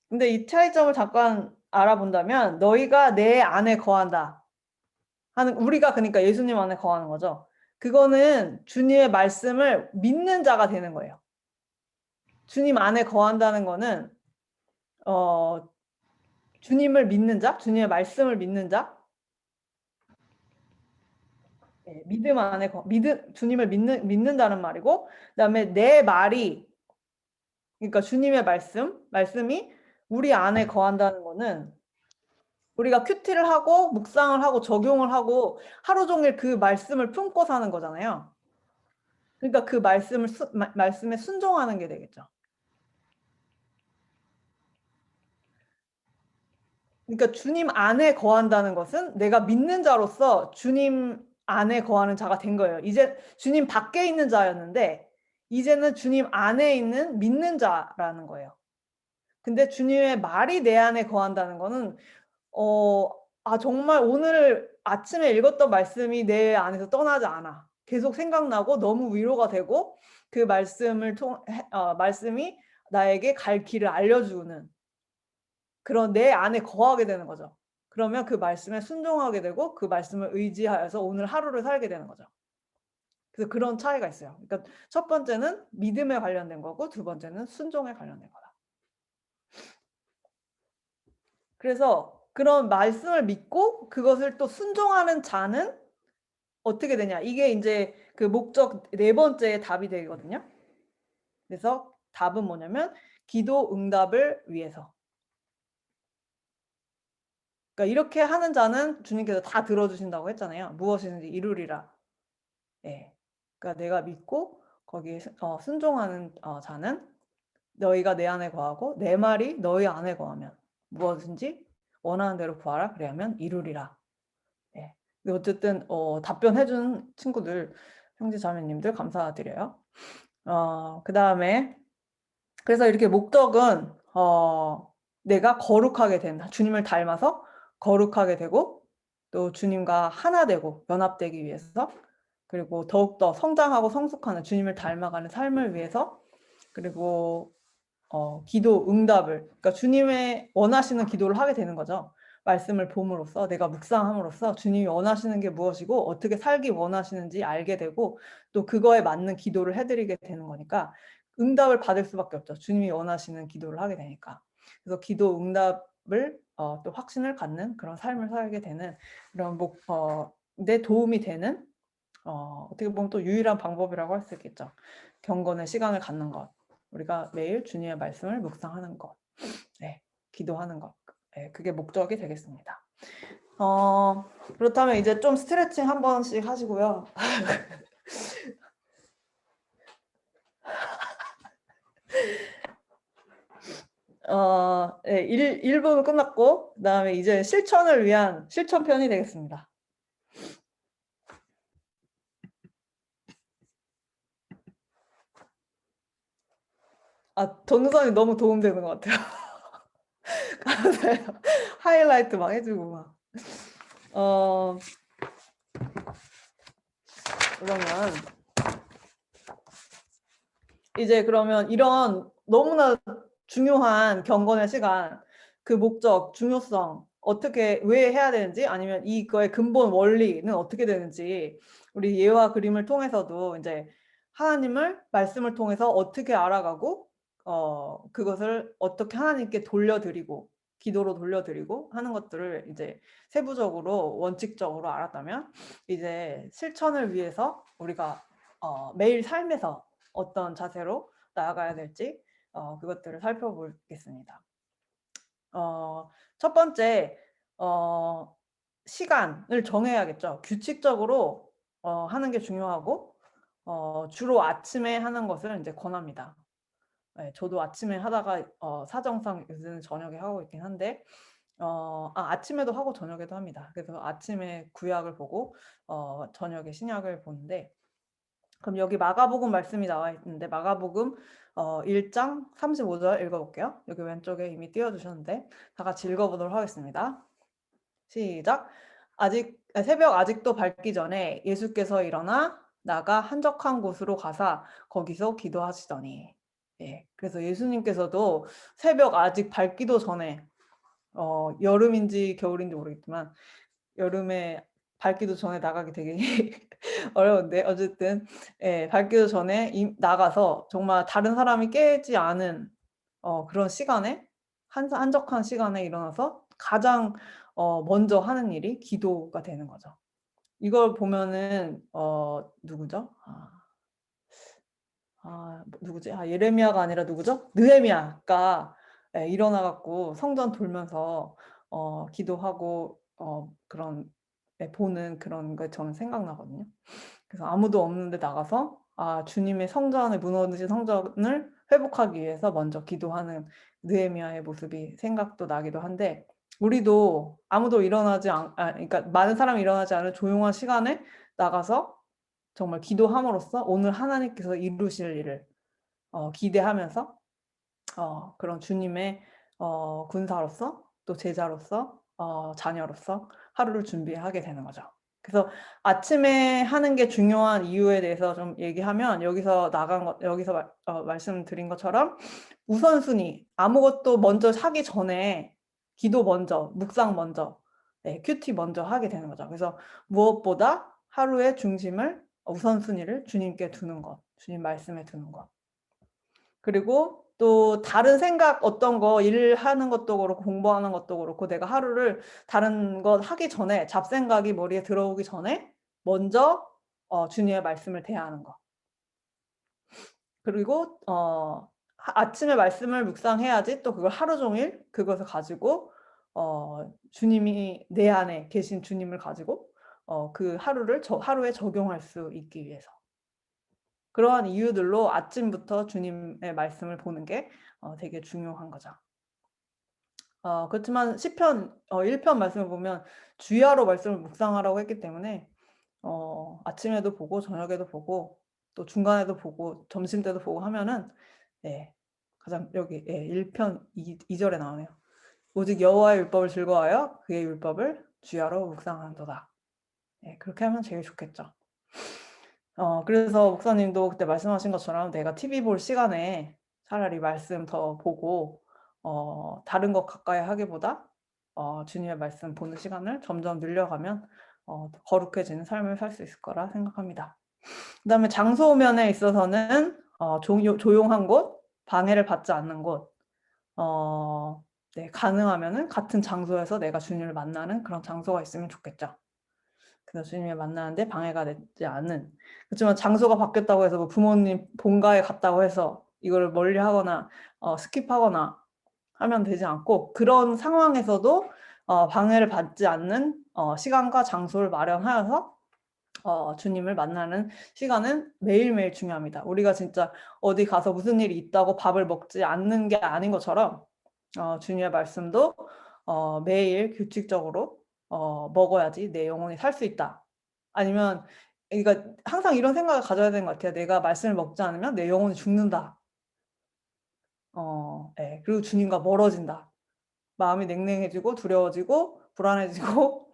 Speaker 1: 근데 이 차이점을 잠깐 알아본다면 너희가 내 안에 거한다 하는, 우리가 그러니까 예수님 안에 거하는 거죠. 그거는 주님의 말씀을 믿는 자가 되는 거예요. 주님 안에 거한다는 거는 주님을 믿는 자, 주님의 말씀을 믿는 자, 네, 믿음 안에 주님을 믿는다는 말이고, 그다음에 내 말이, 그러니까 주님의 말씀이 우리 안에 거한다는 거는 우리가 큐티를 하고 묵상을 하고 적용을 하고 하루 종일 그 말씀을 품고 사는 거잖아요. 그러니까 그 말씀에 순종하는 게 되겠죠. 그러니까 주님 안에 거한다는 것은 내가 믿는 자로서 주님 안에 거하는 자가 된 거예요. 이제 주님 밖에 있는 자였는데 이제는 주님 안에 있는 믿는 자라는 거예요. 근데 주님의 말이 내 안에 거한다는 거는 정말 오늘 아침에 읽었던 말씀이 내 안에서 떠나지 않아. 계속 생각나고 너무 위로가 되고 그 말씀이 나에게 갈 길을 알려주는 그런 내 안에 거하게 되는 거죠. 그러면 그 말씀에 순종하게 되고 그 말씀을 의지하여서 오늘 하루를 살게 되는 거죠. 그래서 그런 차이가 있어요. 그러니까 첫 번째는 믿음에 관련된 거고 두 번째는 순종에 관련된 거다. 그래서 그런 말씀을 믿고 그것을 또 순종하는 자는 어떻게 되냐? 이게 이제 그 목적 네 번째의 답이 되거든요. 그래서 답은 뭐냐면 기도 응답을 위해서. 그러니까 이렇게 하는 자는 주님께서 다 들어주신다고 했잖아요. 무엇이든지 이루리라. 예. 그러니까 내가 믿고 거기에 순종하는 자는 너희가 내 안에 거하고 내 말이 너희 안에 거하면 무엇인지 원하는 대로 구하라. 그래야면 이루리라. 예. 근데 어쨌든 답변해 준 친구들, 형제 자매님들 감사드려요. 그다음에 그래서 이렇게 목적은 내가 거룩하게 된다. 주님을 닮아서 거룩하게 되고 또 주님과 하나 되고 연합되기 위해서, 그리고 더욱더 성장하고 성숙하는 주님을 닮아가는 삶을 위해서, 그리고 기도 응답을, 그러니까 주님의 원하시는 기도를 하게 되는 거죠. 말씀을 봄으로써 내가 묵상함으로써 주님이 원하시는 게 무엇이고 어떻게 살기 원하시는지 알게 되고 또 그거에 맞는 기도를 해드리게 되는 거니까 응답을 받을 수밖에 없죠. 주님이 원하시는 기도를 하게 되니까. 그래서 기도 응답을 또 확신을 갖는 그런 삶을 살게 되는 그런 내 도움이 되는 어떻게 보면 또 유일한 방법이라고 할 수 있겠죠. 경건의 시간을 갖는 것, 우리가 매일 주님의 말씀을 묵상하는 것, 네, 기도하는 것, 네, 그게 목적이 되겠습니다. 그렇다면 이제 좀 스트레칭 한 번씩 하시고요. 네, 1부는 끝났고 그다음에 이제 실천을 위한 실천편이 되겠습니다. 동선이 너무 도움되는 것 같아요. 하이라이트 막 해주고 막. 그러면 이제 그러면 이런 너무나 중요한 경건의 시간, 그 목적, 중요성, 어떻게 왜 해야 되는지, 아니면 이거의 근본 원리는 어떻게 되는지 우리 예와 그림을 통해서도 이제 하나님을 말씀을 통해서 어떻게 알아가고 그것을 어떻게 하나님께 돌려드리고 기도로 돌려드리고 하는 것들을 이제 세부적으로 원칙적으로 알았다면 이제 실천을 위해서 우리가 매일 삶에서 어떤 자세로 나아가야 될지 그것들을 살펴보겠습니다. 첫 번째 시간을 정해야겠죠. 규칙적으로 하는 게 중요하고 주로 아침에 하는 것을 이제 권합니다. 네, 저도 아침에 하다가 사정상 요새는 저녁에 하고 있긴 한데 아침에도 하고 저녁에도 합니다. 그래서 아침에 구약을 보고 저녁에 신약을 보는데 그럼 여기 마가복음 말씀이 나와 있는데 마가복음 1장 35절 읽어볼게요. 여기 왼쪽에 이미 띄워주셨는데 다 같이 읽어보도록 하겠습니다. 시작. 새벽 아직도 밝기 전에 예수께서 일어나 나가 한적한 곳으로 가사 거기서 기도하시더니. 예, 그래서 예수님께서도 새벽 아직 밝기도 전에 여름인지 겨울인지 모르겠지만 여름에 밝기도 전에 나가기 되게 어려운데 어쨌든 예, 밝기도 전에 나가서 정말 다른 사람이 깨지 않은 그런 시간에 한적한 시간에 일어나서 가장 먼저 하는 일이 기도가 되는 거죠. 이걸 보면은 누구죠? 누구지? 예레미야가 아니라 누구죠? 느헤미야가 예, 일어나 갖고 성전 돌면서 기도하고 그런 예, 보는 그런 게 저는 생각나거든요. 그래서 아무도 없는데 나가서 주님의 성전을 무너진 성전을 회복하기 위해서 먼저 기도하는 느헤미야의 모습이 생각도 나기도 한데 우리도 아무도 그러니까 많은 사람이 일어나지 않은 조용한 시간에 나가서 정말 기도함으로써 오늘 하나님께서 이루실 일을 기대하면서 그런 주님의 군사로서 또 제자로서 자녀로서 하루를 준비하게 되는 거죠. 그래서 아침에 하는 게 중요한 이유에 대해서 좀 얘기하면 여기서 말씀드린 것처럼 우선순위 아무것도 먼저 하기 전에 기도 먼저, 묵상 먼저, 네, 큐티 먼저 하게 되는 거죠. 그래서 무엇보다 하루의 중심을 우선순위를 주님께 두는 것, 주님 말씀에 두는 것. 그리고 또 다른 생각 어떤 거 일하는 것도 그렇고 공부하는 것도 그렇고 내가 하루를 다른 것 하기 전에 잡생각이 머리에 들어오기 전에 먼저 주님의 말씀을 대하는 거. 그리고 아침에 말씀을 묵상해야지 또 그걸 하루 종일 그것을 가지고 주님이 내 안에 계신 주님을 가지고 그 하루에 적용할 수 있기 위해서. 그러한 이유들로 아침부터 주님의 말씀을 보는 게 되게 중요한 거죠. 그렇지만 시편 1편 말씀을 보면 주야로 말씀을 묵상하라고 했기 때문에 아침에도 보고 저녁에도 보고 또 중간에도 보고 점심때도 보고 하면은 예, 가장 여기 1편 2절에 나오네요. 오직 여호와의 율법을 즐거워하여 그의 율법을 주야로 묵상한도다. 예, 그렇게 하면 제일 좋겠죠. 그래서 목사님도 그때 말씀하신 것처럼 내가 TV 볼 시간에 차라리 말씀 더 보고 다른 것 가까이 하기보다 주님의 말씀 보는 시간을 점점 늘려가면 거룩해지는 삶을 살 수 있을 거라 생각합니다. 그다음에 장소 면에 있어서는 조용한 곳, 방해를 받지 않는 곳, 네, 가능하면은 같은 장소에서 내가 주님을 만나는 그런 장소가 있으면 좋겠죠. 그래서 주님을 만나는데 방해가 되지 않는. 그렇지만 장소가 바뀌었다고 해서 뭐 부모님 본가에 갔다고 해서 이걸 멀리하거나 스킵하거나 하면 되지 않고 그런 상황에서도 방해를 받지 않는 시간과 장소를 마련하여서 주님을 만나는 시간은 매일매일 중요합니다. 우리가 진짜 어디 가서 무슨 일이 있다고 밥을 먹지 않는 게 아닌 것처럼 주님의 말씀도 매일 규칙적으로 먹어야지 내 영혼이 살 수 있다. 아니면 그러니까 항상 이런 생각을 가져야 되는 것 같아요. 내가 말씀을 먹지 않으면 내 영혼이 죽는다. 예. 그리고 주님과 멀어진다. 마음이 냉랭해지고 두려워지고 불안해지고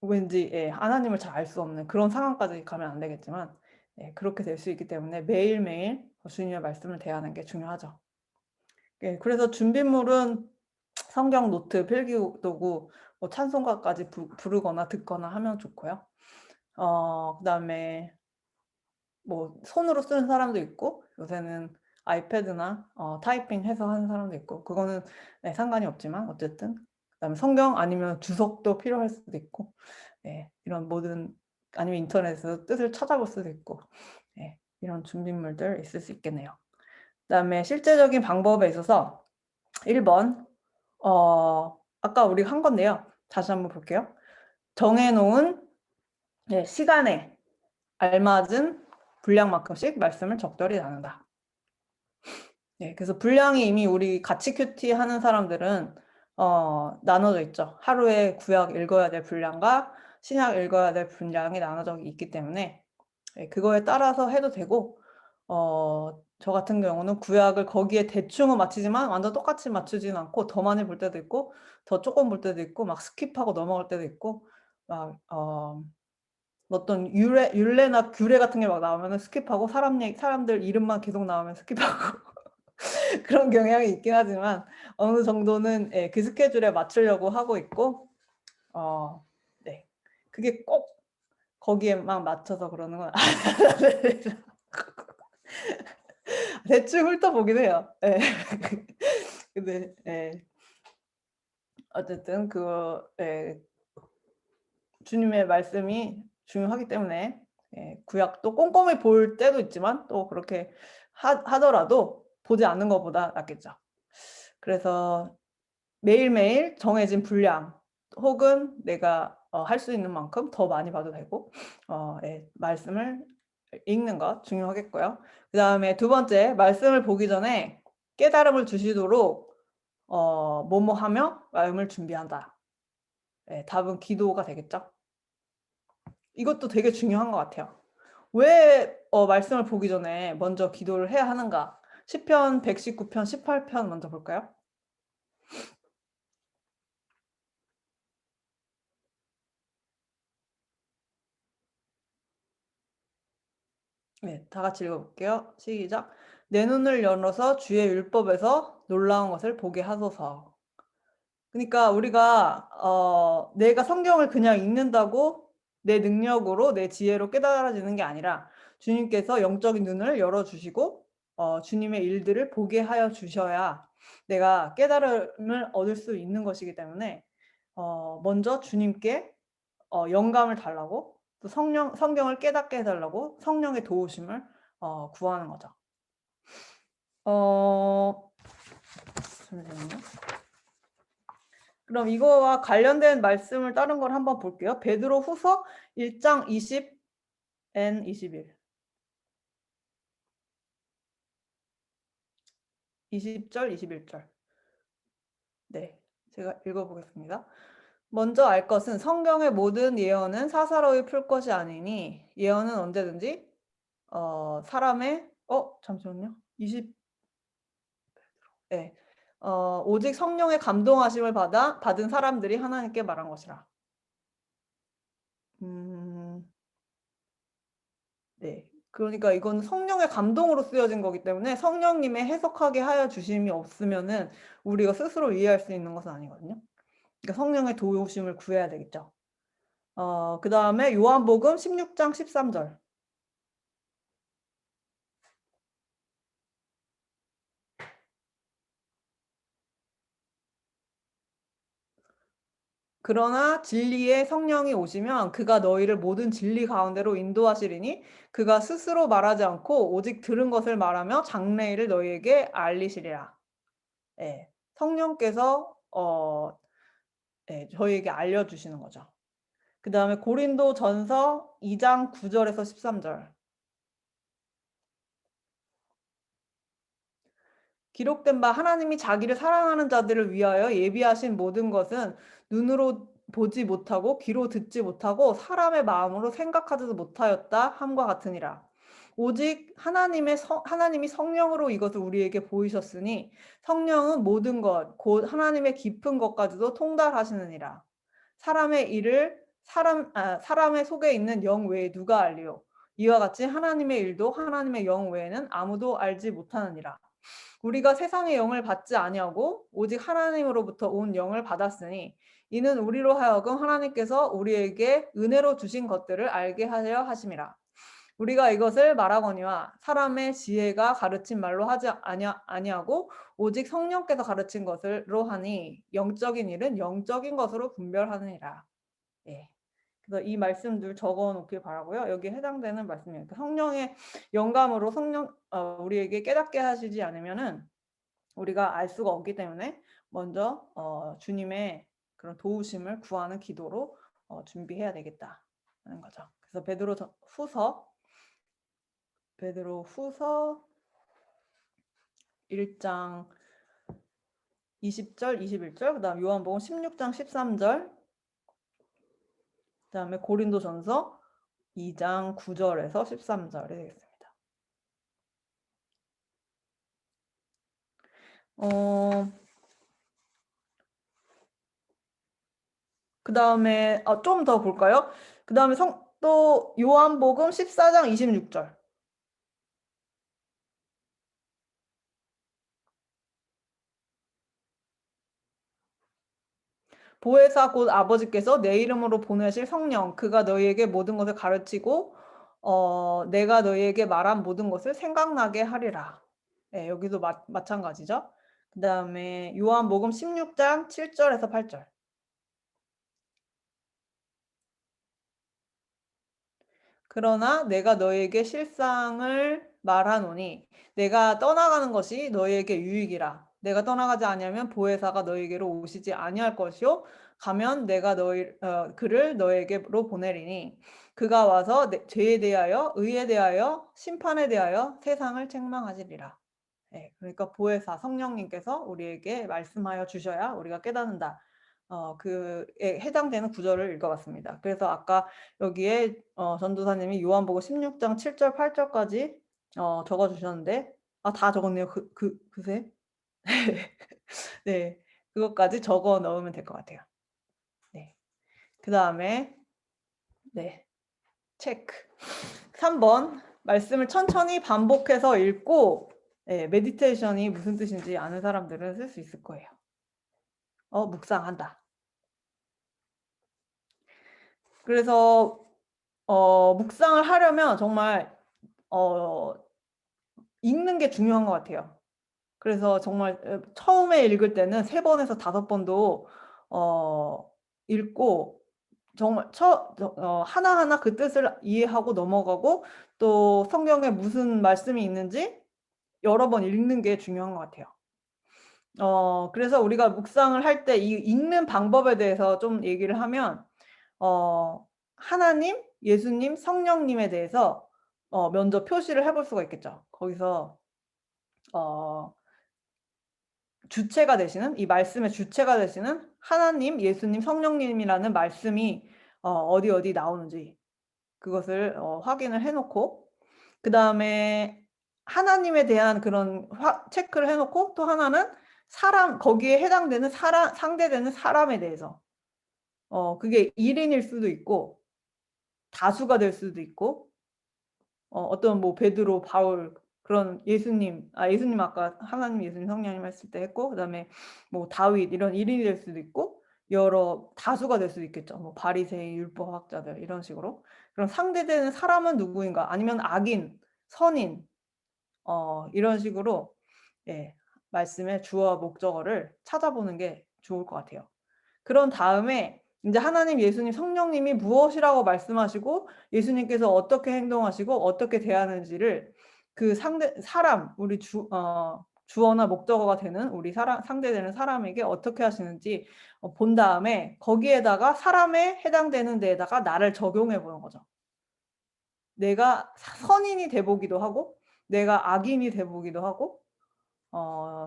Speaker 1: 왠지 예, 하나님을 잘 알 수 없는 그런 상황까지 가면 안 되겠지만 예, 그렇게 될 수 있기 때문에 매일매일 주님의 말씀을 대하는 게 중요하죠. 예, 그래서 준비물은 성경 노트, 필기도구, 뭐 찬송가까지 부르거나 듣거나 하면 좋고요. 그다음에 뭐 손으로 쓰는 사람도 있고 요새는 아이패드나 타이핑해서 하는 사람도 있고 그거는 네, 상관이 없지만 어쨌든 그다음에 성경 아니면 주석도 필요할 수도 있고 네, 이런 모든 아니면 인터넷에서 뜻을 찾아볼 수도 있고 네, 이런 준비물들 있을 수 있겠네요. 그다음에 실제적인 방법에 있어서 1번 아까 우리가 한 건데요. 다시 한번 볼게요. 정해 놓은 네, 시간에 알맞은 분량만큼씩 말씀을 적절히 나눈다. 네, 그래서 분량이 이미 우리 같이 큐티 하는 사람들은 나눠져 있죠. 하루에 구약 읽어야 될 분량과 신약 읽어야 될 분량이 나눠져 있기 때문에 그거에 따라서 해도 되고 저 같은 경우는 구약을 거기에 대충은 맞추지만 완전 똑같이 맞추지는 않고 더 많이 볼 때도 있고 더 조금 볼 때도 있고 막 스킵하고 넘어갈 때도 있고 막 어떤 율례나 규례 같은 게 막 나오면은 스킵하고 사람들 이름만 계속 나오면 스킵하고 그런 경향이 있긴 하지만 어느 정도는 그 스케줄에 맞추려고 하고 있고 네. 그게 꼭 거기에만 맞춰서 그러는 건 아니라 대충 훑어보긴 해요. 예. 근데 어쨌든 주님의 말씀이 중요하기 때문에 구약도 꼼꼼히 볼 때도 있지만 또 그렇게 하더라도 보지 않는 것보다 낫겠죠. 그래서 매일매일 정해진 분량 혹은 내가 할 수 있는 만큼 더 많이 봐도 되고 말씀을 읽는 것 중요하겠고요. 그다음에 두 번째, 말씀을 보기 전에 깨달음을 주시도록 뭐뭐하며 마음을 준비한다. 답은 기도가 되겠죠. 이것도 되게 중요한 것 같아요. 왜 말씀을 보기 전에 먼저 기도를 해야 하는가? 시편 119편 18편 먼저 볼까요? 네, 다 같이 읽어볼게요. 시작. 내 눈을 열어서 주의 율법에서 놀라운 것을 보게 하소서. 그러니까 우리가 내가 성경을 그냥 읽는다고 내 능력으로 내 지혜로 깨달아지는 게 아니라 주님께서 영적인 눈을 열어주시고 주님의 일들을 보게 하여 주셔야 내가 깨달음을 얻을 수 있는 것이기 때문에 먼저 주님께 영감을 달라고 또 성경을 깨닫게 해달라고 성령의 도우심을 구하는 거죠. 잠시만요. 그럼 이거와 관련된 말씀을 다른 걸 한번 볼게요. 베드로 후서 1장 20n 21. 20절 21절. 네. 제가 읽어보겠습니다. 먼저 알 것은 성경의 모든 예언은 사사로이 풀 것이 아니니 예언은 언제든지 사람의 잠시만요. 20 네. 오직 성령의 감동하심을 받은 사람들이 하나님께 말한 것이라. 네. 그러니까 이건 성령의 감동으로 쓰여진 거기 때문에 성령님의 해석하게 하여 주심이 없으면은 우리가 스스로 이해할 수 있는 것은 아니거든요. 그러니까 성령의 도우심을 구해야 되겠죠. 그다음에 요한복음 16장 13절. 그러나 진리의 성령이 오시면 그가 너희를 모든 진리 가운데로 인도하시리니 그가 스스로 말하지 않고 오직 들은 것을 말하며 장래일을 너희에게 알리시리라. 예. 성령께서 저희에게 알려주시는 거죠. 그 다음에 고린도전서 2장 9절에서 13절. 기록된 바 하나님이 자기를 사랑하는 자들을 위하여 예비하신 모든 것은 눈으로 보지 못하고 귀로 듣지 못하고 사람의 마음으로 생각하지도 못하였다 함과 같으니라. 오직 하나님이 성령으로 이것을 우리에게 보이셨으니 성령은 모든 것, 곧 하나님의 깊은 것까지도 통달하시느니라. 사람의 일을 사람의 속에 있는 영 외에 누가 알리요? 이와 같이 하나님의 일도 하나님의 영 외에는 아무도 알지 못하느니라. 우리가 세상의 영을 받지 아니하고 오직 하나님으로부터 온 영을 받았으니 이는 우리로 하여금 하나님께서 우리에게 은혜로 주신 것들을 알게 하려 하심이라. 우리가 이것을 말하거니와 사람의 지혜가 가르친 말로 하지 아니하고 오직 성령께서 가르친 것으로 하니 영적인 일은 영적인 것으로 분별하느니라. 예. 그래서 이 말씀들 적어 놓길 바라고요. 여기에 해당되는 말씀이에요. 그러니까 성령의 영감으로 우리에게 깨닫게 하시지 않으면은 우리가 알 수가 없기 때문에 먼저 주님의 그런 도우심을 구하는 기도로 준비해야 되겠다는 거죠. 그래서 베드로 후서 1장 20절 21절 그다음 요한복음 16장 13절 그다음에 고린도전서 2장 9절에서 13절이 되겠습니다. 그다음에 좀 더 볼까요? 그다음에 또 요한복음 14장 26절. 보혜사 곧 아버지께서 내 이름으로 보내실 성령 그가 너희에게 모든 것을 가르치고 내가 너희에게 말한 모든 것을 생각나게 하리라. 네, 여기도 마찬가지죠. 그다음에 요한복음 16장 7절에서 8절. 그러나 내가 너희에게 실상을 말하노니 내가 떠나가는 것이 너희에게 유익이라. 내가 떠나가지 아니하면 보혜사가 너희에게로 오시지 아니할 것이요 가면 내가 그를 너희에게로 보내리니 그가 와서 죄에 대하여 의에 대하여 심판에 대하여 세상을 책망하시리라. 네, 그러니까 보혜사 성령님께서 우리에게 말씀하여 주셔야 우리가 깨닫는다. 그에 해당되는 구절을 읽어봤습니다. 그래서 아까 여기에 전도사님이 요한복음 16장 7절 8절까지 적어주셨는데 다 적었네요. 그새 네, 그것까지 적어 넣으면 될 것 같아요. 네, 그 다음에 네, 체크. 3번 말씀을 천천히 반복해서 읽고 메디테이션이 무슨 뜻인지 아는 사람들은 쓸 수 있을 거예요. 묵상한다. 그래서 묵상을 하려면 정말 읽는 게 중요한 것 같아요. 그래서 정말 처음에 읽을 때는 3번에서 5번도 읽고 정말 하나하나 그 뜻을 이해하고 넘어가고 또 성경에 무슨 말씀이 있는지 여러 번 읽는 게 중요한 것 같아요. 그래서 우리가 묵상을 할 때 이 읽는 방법에 대해서 좀 얘기를 하면 하나님, 예수님, 성령님에 대해서 먼저 표시를 해볼 수가 있겠죠. 거기서 주체가 되시는 이 말씀의 주체가 되시는 하나님, 예수님, 성령님이라는 말씀이 어디 나오는지 그것을 확인을 해놓고 그 다음에 하나님에 대한 그런 체크를 해놓고 또 하나는 거기에 해당되는 상대되는 사람에 대해서 그게 1인일 수도 있고 다수가 될 수도 있고 어떤 뭐 베드로, 바울 그런 예수님 아까 하나님, 예수님, 성령님 했을 때 했고 그다음에 뭐 다윗 이런 1인이 될 수도 있고 여러 다수가 될 수도 있겠죠. 뭐 바리새인, 율법학자들 이런 식으로. 그럼 상대되는 사람은 누구인가? 아니면 악인, 선인 이런 식으로 말씀의 주어와 목적어를 찾아보는 게 좋을 것 같아요. 그런 다음에 이제 하나님, 예수님, 성령님이 무엇이라고 말씀하시고 예수님께서 어떻게 행동하시고 어떻게 대하는지를 그 사람 우리 주어나 목적어가 되는 우리 상대되는 사람에게 어떻게 하시는지 본 다음에 거기에다가 사람에 해당되는 데에다가 나를 적용해 보는 거죠. 내가 선인이 돼 보기도 하고 내가 악인이 돼 보기도 하고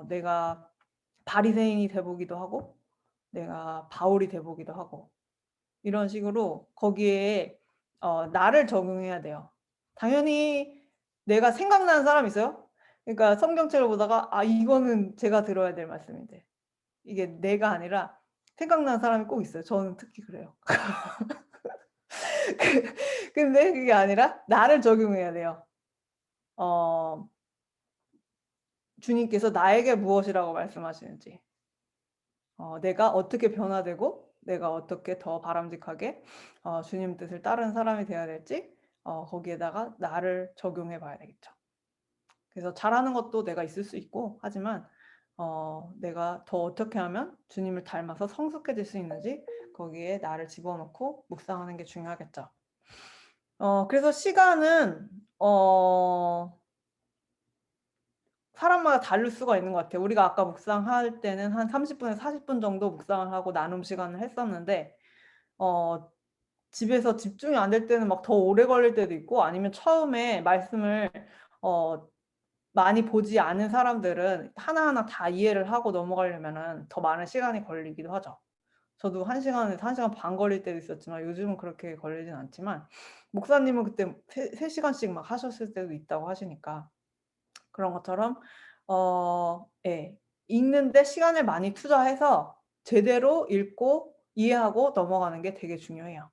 Speaker 1: 내가 바리새인이 돼 보기도 하고 내가 바울이 돼 보기도 하고 이런 식으로 거기에 나를 적용해야 돼요. 당연히 내가 생각나는 사람 있어요? 그러니까 성경책을 보다가 이거는 제가 들어야 될 말씀인데 이게 내가 아니라 생각나는 사람이 꼭 있어요. 저는 특히 그래요. 근데 그게 아니라 나를 적용해야 돼요. 주님께서 나에게 무엇이라고 말씀하시는지 내가 어떻게 변화되고 내가 어떻게 더 바람직하게 주님 뜻을 따르는 사람이 되어야 될지 거기에다가 나를 적용해 봐야 되겠죠. 그래서 잘하는 것도 내가 있을 수 있고 하지만 내가 더 어떻게 하면 주님을 닮아서 성숙해질 수 있는지 거기에 나를 집어넣고 묵상하는 게 중요하겠죠. 그래서 시간은 사람마다 다를 수가 있는 것 같아요. 우리가 아까 묵상할 때는 한 30분에서 40분 정도 묵상을 하고 나눔 시간을 했었는데 집에서 집중이 안 될 때는 막 더 오래 걸릴 때도 있고 아니면 처음에 말씀을 많이 보지 않은 사람들은 하나하나 다 이해를 하고 넘어가려면은 더 많은 시간이 걸리기도 하죠. 저도 1시간에서 1시간 반 걸릴 때도 있었지만 요즘은 그렇게 걸리진 않지만 목사님은 그때 3시간씩 막 하셨을 때도 있다고 하시니까 그런 것처럼 예. 읽는데 시간을 많이 투자해서 제대로 읽고 이해하고 넘어가는 게 되게 중요해요.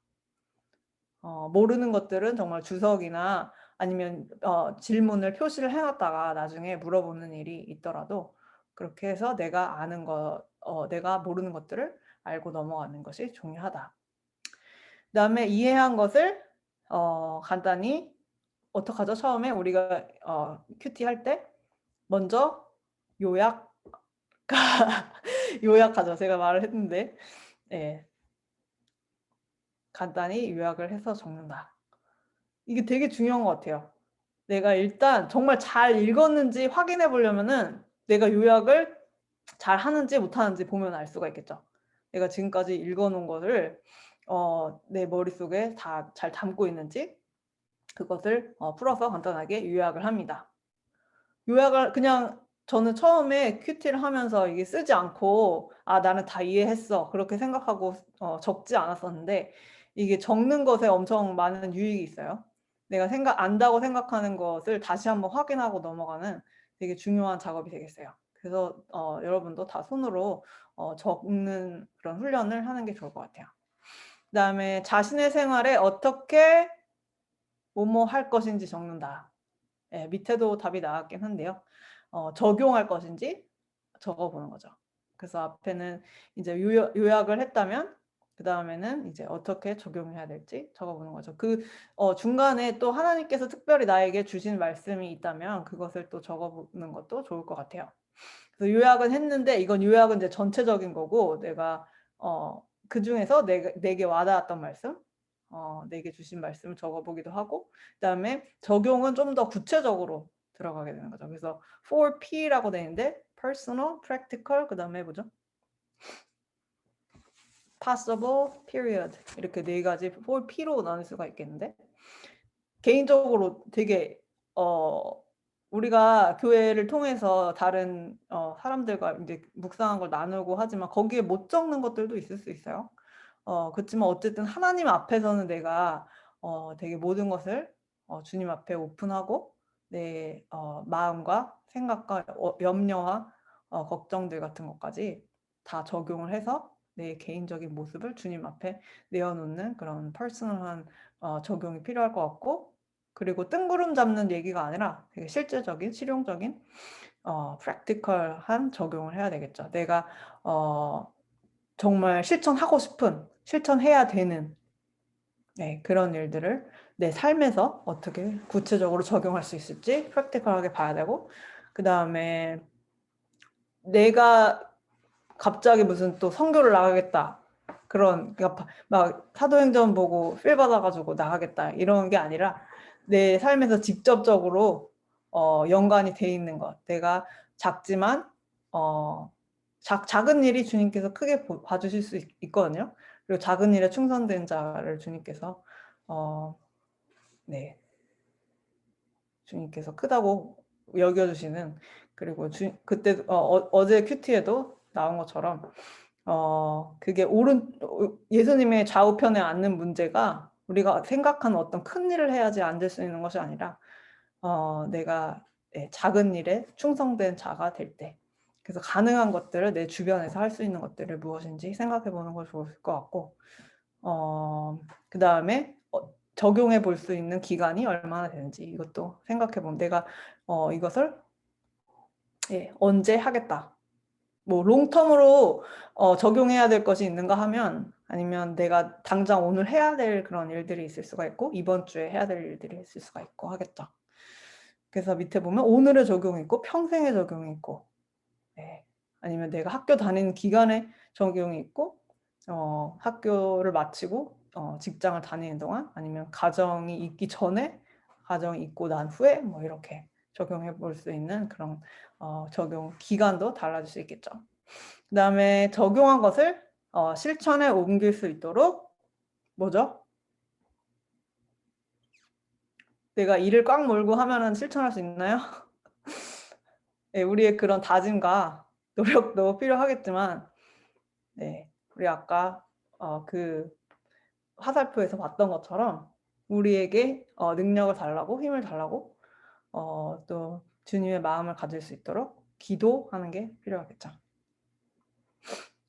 Speaker 1: 모르는 것들은 정말 주석이나 아니면 질문을 표시를 해 놨다가 나중에 물어보는 일이 있더라도 그렇게 해서 내가 아는 내가 모르는 것들을 알고 넘어가는 것이 중요하다. 그다음에 이해한 것을 간단히 어떡하죠? 처음에 우리가 큐티 할 때 먼저 요약 요약하죠. 제가 말을 했는데 예. 간단히 요약을 해서 적는다. 이게 되게 중요한 것 같아요. 내가 일단 정말 잘 읽었는지 확인해 보려면은 내가 요약을 잘하는지 못하는지 보면 알 수가 있겠죠. 내가 지금까지 읽어 놓은 거를 내 머릿속에 다 잘 담고 있는지 그것을 풀어서 간단하게 요약을 합니다. 요약을 그냥 저는 처음에 큐티를 하면서 이게 쓰지 않고 '아 나는 다 이해했어.' 그렇게 생각하고 적지 않았었는데 이게 적는 것에 엄청 많은 유익이 있어요. 내가 안다고 생각하는 것을 다시 한번 확인하고 넘어가는 되게 중요한 작업이 되겠어요. 그래서 여러분도 다 손으로 적는 그런 훈련을 하는 게 좋을 것 같아요. 그다음에 자신의 생활에 어떻게 뭐뭐 할 것인지 적는다. 예, 밑에도 답이 나왔긴 한데요. 적용할 것인지 적어 보는 거죠. 그래서 앞에는 이제 요약을 했다면 그다음에는 이제 어떻게 적용해야 될지 적어 보는 거죠. 중간에 또 하나님께서 특별히 나에게 주신 말씀이 있다면 그것을 또 적어 보는 것도 좋을 것 같아요. 그래서 요약은 했는데 이건 요약은 이제 전체적인 거고 내가 그중에서 내게 와 닿았던 말씀 내게 주신 말씀을 적어 보기도 하고 그다음에 적용은 좀 더 구체적으로 들어가게 되는 거죠. 그래서 4P라고 돼 있는데 personal, practical 그다음에 뭐죠? possible, period 이렇게 4가지 4P로 나눌 수가 있겠는데 개인적으로 되게 우리가 교회를 통해서 다른 사람들과 인제 묵상한 걸 나누고 하지만 거기에 못 적는 것들도 있을 수 있어요. 그렇지만 어쨌든 하나님 앞에서는 내가 되게 모든 것을 주님 앞에 오픈하고 내 마음과 생각과 염려와 걱정들 같은 것까지 다 적용을 해서 내 개인적인 모습을 주님 앞에 내어 놓는 그런 퍼스널한 적용이 필요할 것 같고 그리고 뜬구름 잡는 얘기가 아니라 되게 실제적인 실용적인 practical한 적용을 해야 되겠죠. 내가 정말 실천하고 싶은 실천해야 되는 네 그런 일들을 내 삶에서 어떻게 구체적으로 적용할 수 있을지 practical하게 봐야 되고 그다음에 내가 갑자기 무슨 또 선교를 나가겠다. 그런 그러니까 막 사도행전 보고 필 받아 가지고 나가겠다 이런 게 아니라 내 삶에서 직접적으로 연관이 돼 있는 것. 내가 작지만 작은 일이 주님께서 크게 봐 주실 수 있거든요. 그리고 작은 일에 충성된 자를 주님께서 네. 주님께서 크다고 여겨 주시는 그리고 그때 어제 큐티에도 나온 것처럼 그게 예수님의 좌우편에 앉는 문제가 우리가 생각하는 어떤 큰 일을 해야지 앉을 수 있는 것이 아니라 내가 예 작은 일에 충성된 자가 될 때 그래서 가능한 것들을 내 주변에서 할 수 있는 것들을 무엇인지 생각해 보는 거 좋을 것 같고 그다음에 적용해 볼 수 있는 기간이 얼마나 되는지 이것도 생각해 보면 내가 이것을 예 언제 하겠다. 뭐 롱텀으로 적용해야 될 것이 있는가 하면 아니면 내가 당장 오늘 해야 될 그런 일들이 있을 수가 있고 이번 주에 해야 될 일들이 있을 수가 있고 하겠죠. 그래서 밑에 보면 오늘의 적용이 있고 평생의 적용이 있고 예 아니면 내가 학교 다니는 기간에 적용이 있고 학교를 마치고 직장을 다니는 동안 아니면 가정이 있기 전에 가정이 있고 난 후에 뭐 이렇게 적용해 볼 수 있는 그런 적용 기간도 달라질 수 있겠죠. 그다음에 적용한 것을 실천에 옮길 수 있도록 뭐죠? 내가 이를 꽉 물고 하면은 실천할 수 있나요? 예 우리의 그런 다짐과 노력도 필요하겠지만 네 우리 아까 그 화살표에서 봤던 것처럼 우리에게 능력을 달라고 힘을 달라고 또 주님의 마음을 가질 수 있도록 기도하는 게 필요하겠죠.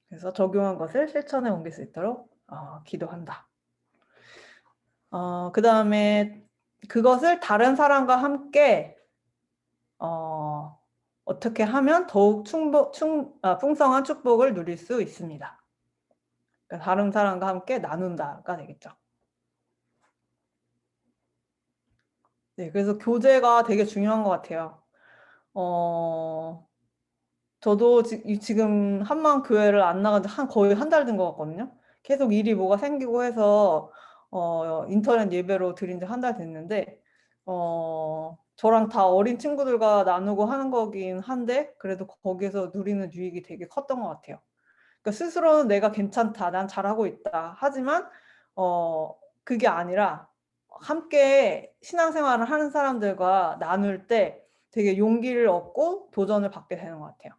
Speaker 1: 그래서 적용한 것을 실천에 옮길 수 있도록 기도한다. 그다음에 그것을 다른 사람과 함께 어떻게 하면 더욱 풍성한 축복을 누릴 수 있습니다. 그러니까 다른 사람과 함께 나눈다가 되겠죠. 네, 그래서 교제가 되게 중요한 것 같아요. 저도 지금 한마음교회를 안 나간 지 거의 한 달 된 것 같거든요. 계속 일이 뭐가 생기고 해서 인터넷 예배로 드린 지 한 달 됐는데 저랑 다 어린 친구들과 나누고 하는 거긴 한데 그래도 거기에서 누리는 유익이 되게 컸던 것 같아요. 그러니까 스스로는 내가 괜찮다, 난 잘하고 있다. 하지만 그게 아니라 함께 신앙생활을 하는 사람들과 나눌 때 되게 용기를 얻고 도전을 받게 되는 것 같아요.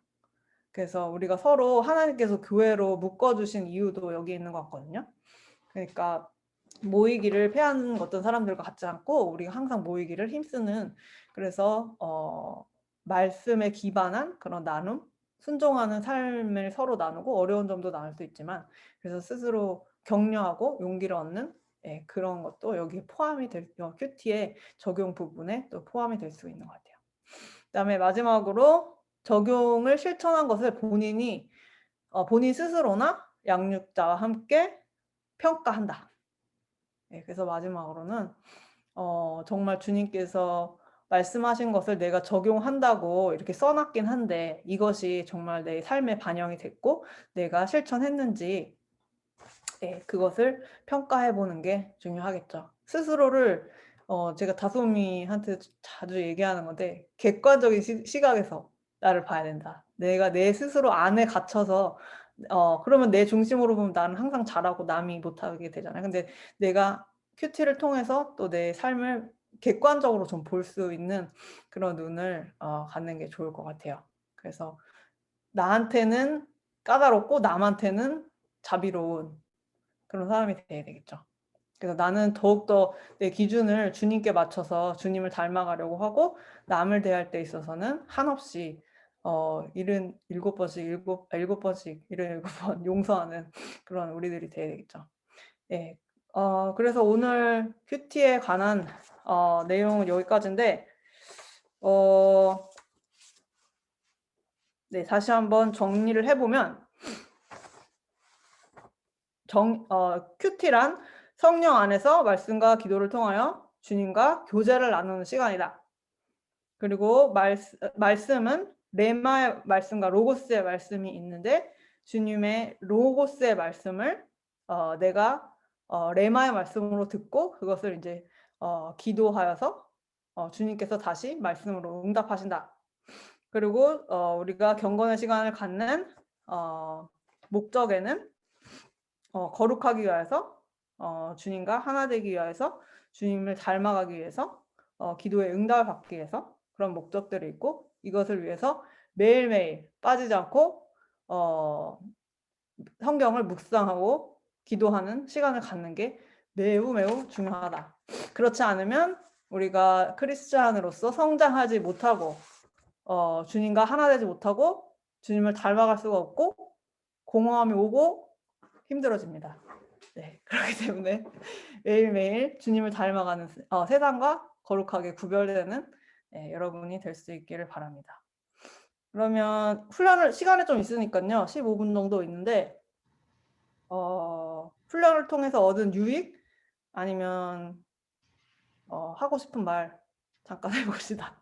Speaker 1: 그래서 우리가 서로 하나님께서 교회로 묶어주신 이유도 여기 있는 것 같거든요. 그러니까 모이기를 패하는 어떤 사람들과 같지 않고 우리가 항상 모이기를 힘쓰는, 그래서 말씀에 기반한 그런 나눔, 순종하는 삶을 서로 나누고 어려운 점도 나눌 수 있지만 그래서 스스로 격려하고 용기를 얻는 그런 것도 여기 포함이 될 큐티의 적용 부분에 또 포함이 될 수 있는 것 같아요. 그다음에 마지막으로 적용을 실천한 것을 본인 스스로나 양육자와 함께 평가한다. 그래서 마지막으로는 정말 주님께서 말씀하신 것을 내가 적용한다고 이렇게 써놨긴 한데 이것이 정말 내 삶에 반영이 됐고 내가 실천했는지 그것을 평가해보는 게 중요하겠죠. 스스로를 제가 다솜이한테 자주 얘기하는 건데 객관적인 시각에서 나를 봐야 된다. 내가 내 스스로 안에 갇혀서 그러면 내 중심으로 보면 나는 항상 잘하고 남이 못하게 되잖아요. 근데 내가 큐티를 통해서 또 내 삶을 객관적으로 좀 볼 수 있는 그런 눈을 갖는 게 좋을 것 같아요. 그래서 나한테는 까다롭고 남한테는 자비로운 그런 사람이 돼야 되겠죠. 그래서 나는 더욱더 내 기준을 주님께 맞춰서 주님을 닮아가려고 하고 남을 대할 때 있어서는 한없이 77번씩 77번 용서하는 그런 우리들이 돼야 되겠죠. 네. 그래서 오늘 큐티에 관한 내용은 여기까지인데 네, 다시 한번 정리를 해보면 큐티란 성령 안에서 말씀과 기도를 통하여 주님과 교제를 나누는 시간이다. 그리고 말씀은 레마의 말씀과 로고스의 말씀이 있는데 주님의 로고스의 말씀을 내가 레마의 말씀으로 듣고 그것을 이제 기도하여서 주님께서 다시 말씀으로 응답하신다. 그리고 우리가 경건의 시간을 갖는 목적에는 거룩하기 위해서 주님과 하나 되기 위해서 주님을 닮아가기 위해서 기도의 응답을 받기 위해서 그런 목적들이 있고 이것을 위해서 매일매일 빠지지 않고 성경을 묵상하고 기도하는 시간을 갖는 게 매우 매우 중요하다. 그렇지 않으면 우리가 크리스찬으로서 성장하지 못하고 주님과 하나 되지 못하고 주님을 닮아갈 수가 없고 공허함이 오고 힘들어집니다. 네, 그렇기 때문에 매일매일 주님을 닮아가는 세상과 거룩하게 구별되는 여러분이 될 수 있기를 바랍니다. 그러면 훈련을 시간이 좀 있으니까요. 15분 정도 있는데 훈련을 통해서 얻은 유익 아니면 하고 싶은 말 잠깐 해봅시다.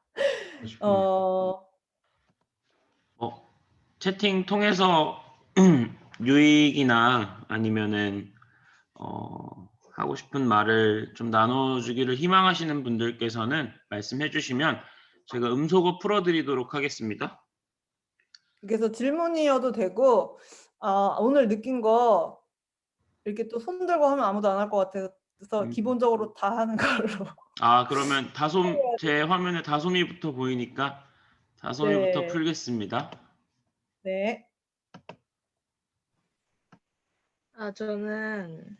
Speaker 2: 채팅 통해서 유익이나 아니면은 하고 싶은 말을 좀 나눠주기를 희망하시는 분들께서는 말씀해 주시면 제가 음소거 풀어드리도록 하겠습니다.
Speaker 1: 그래서 질문이어도 되고 오늘 느낀 거 이렇게 또 손 들고 하면 아무도 안 할 것 같아서 기본적으로 다 하는 걸로.
Speaker 2: 그러면 제 화면에 다솜이부터 보이니까 다솜이부터
Speaker 1: 네.
Speaker 2: 풀겠습니다.
Speaker 1: 네.
Speaker 3: 저는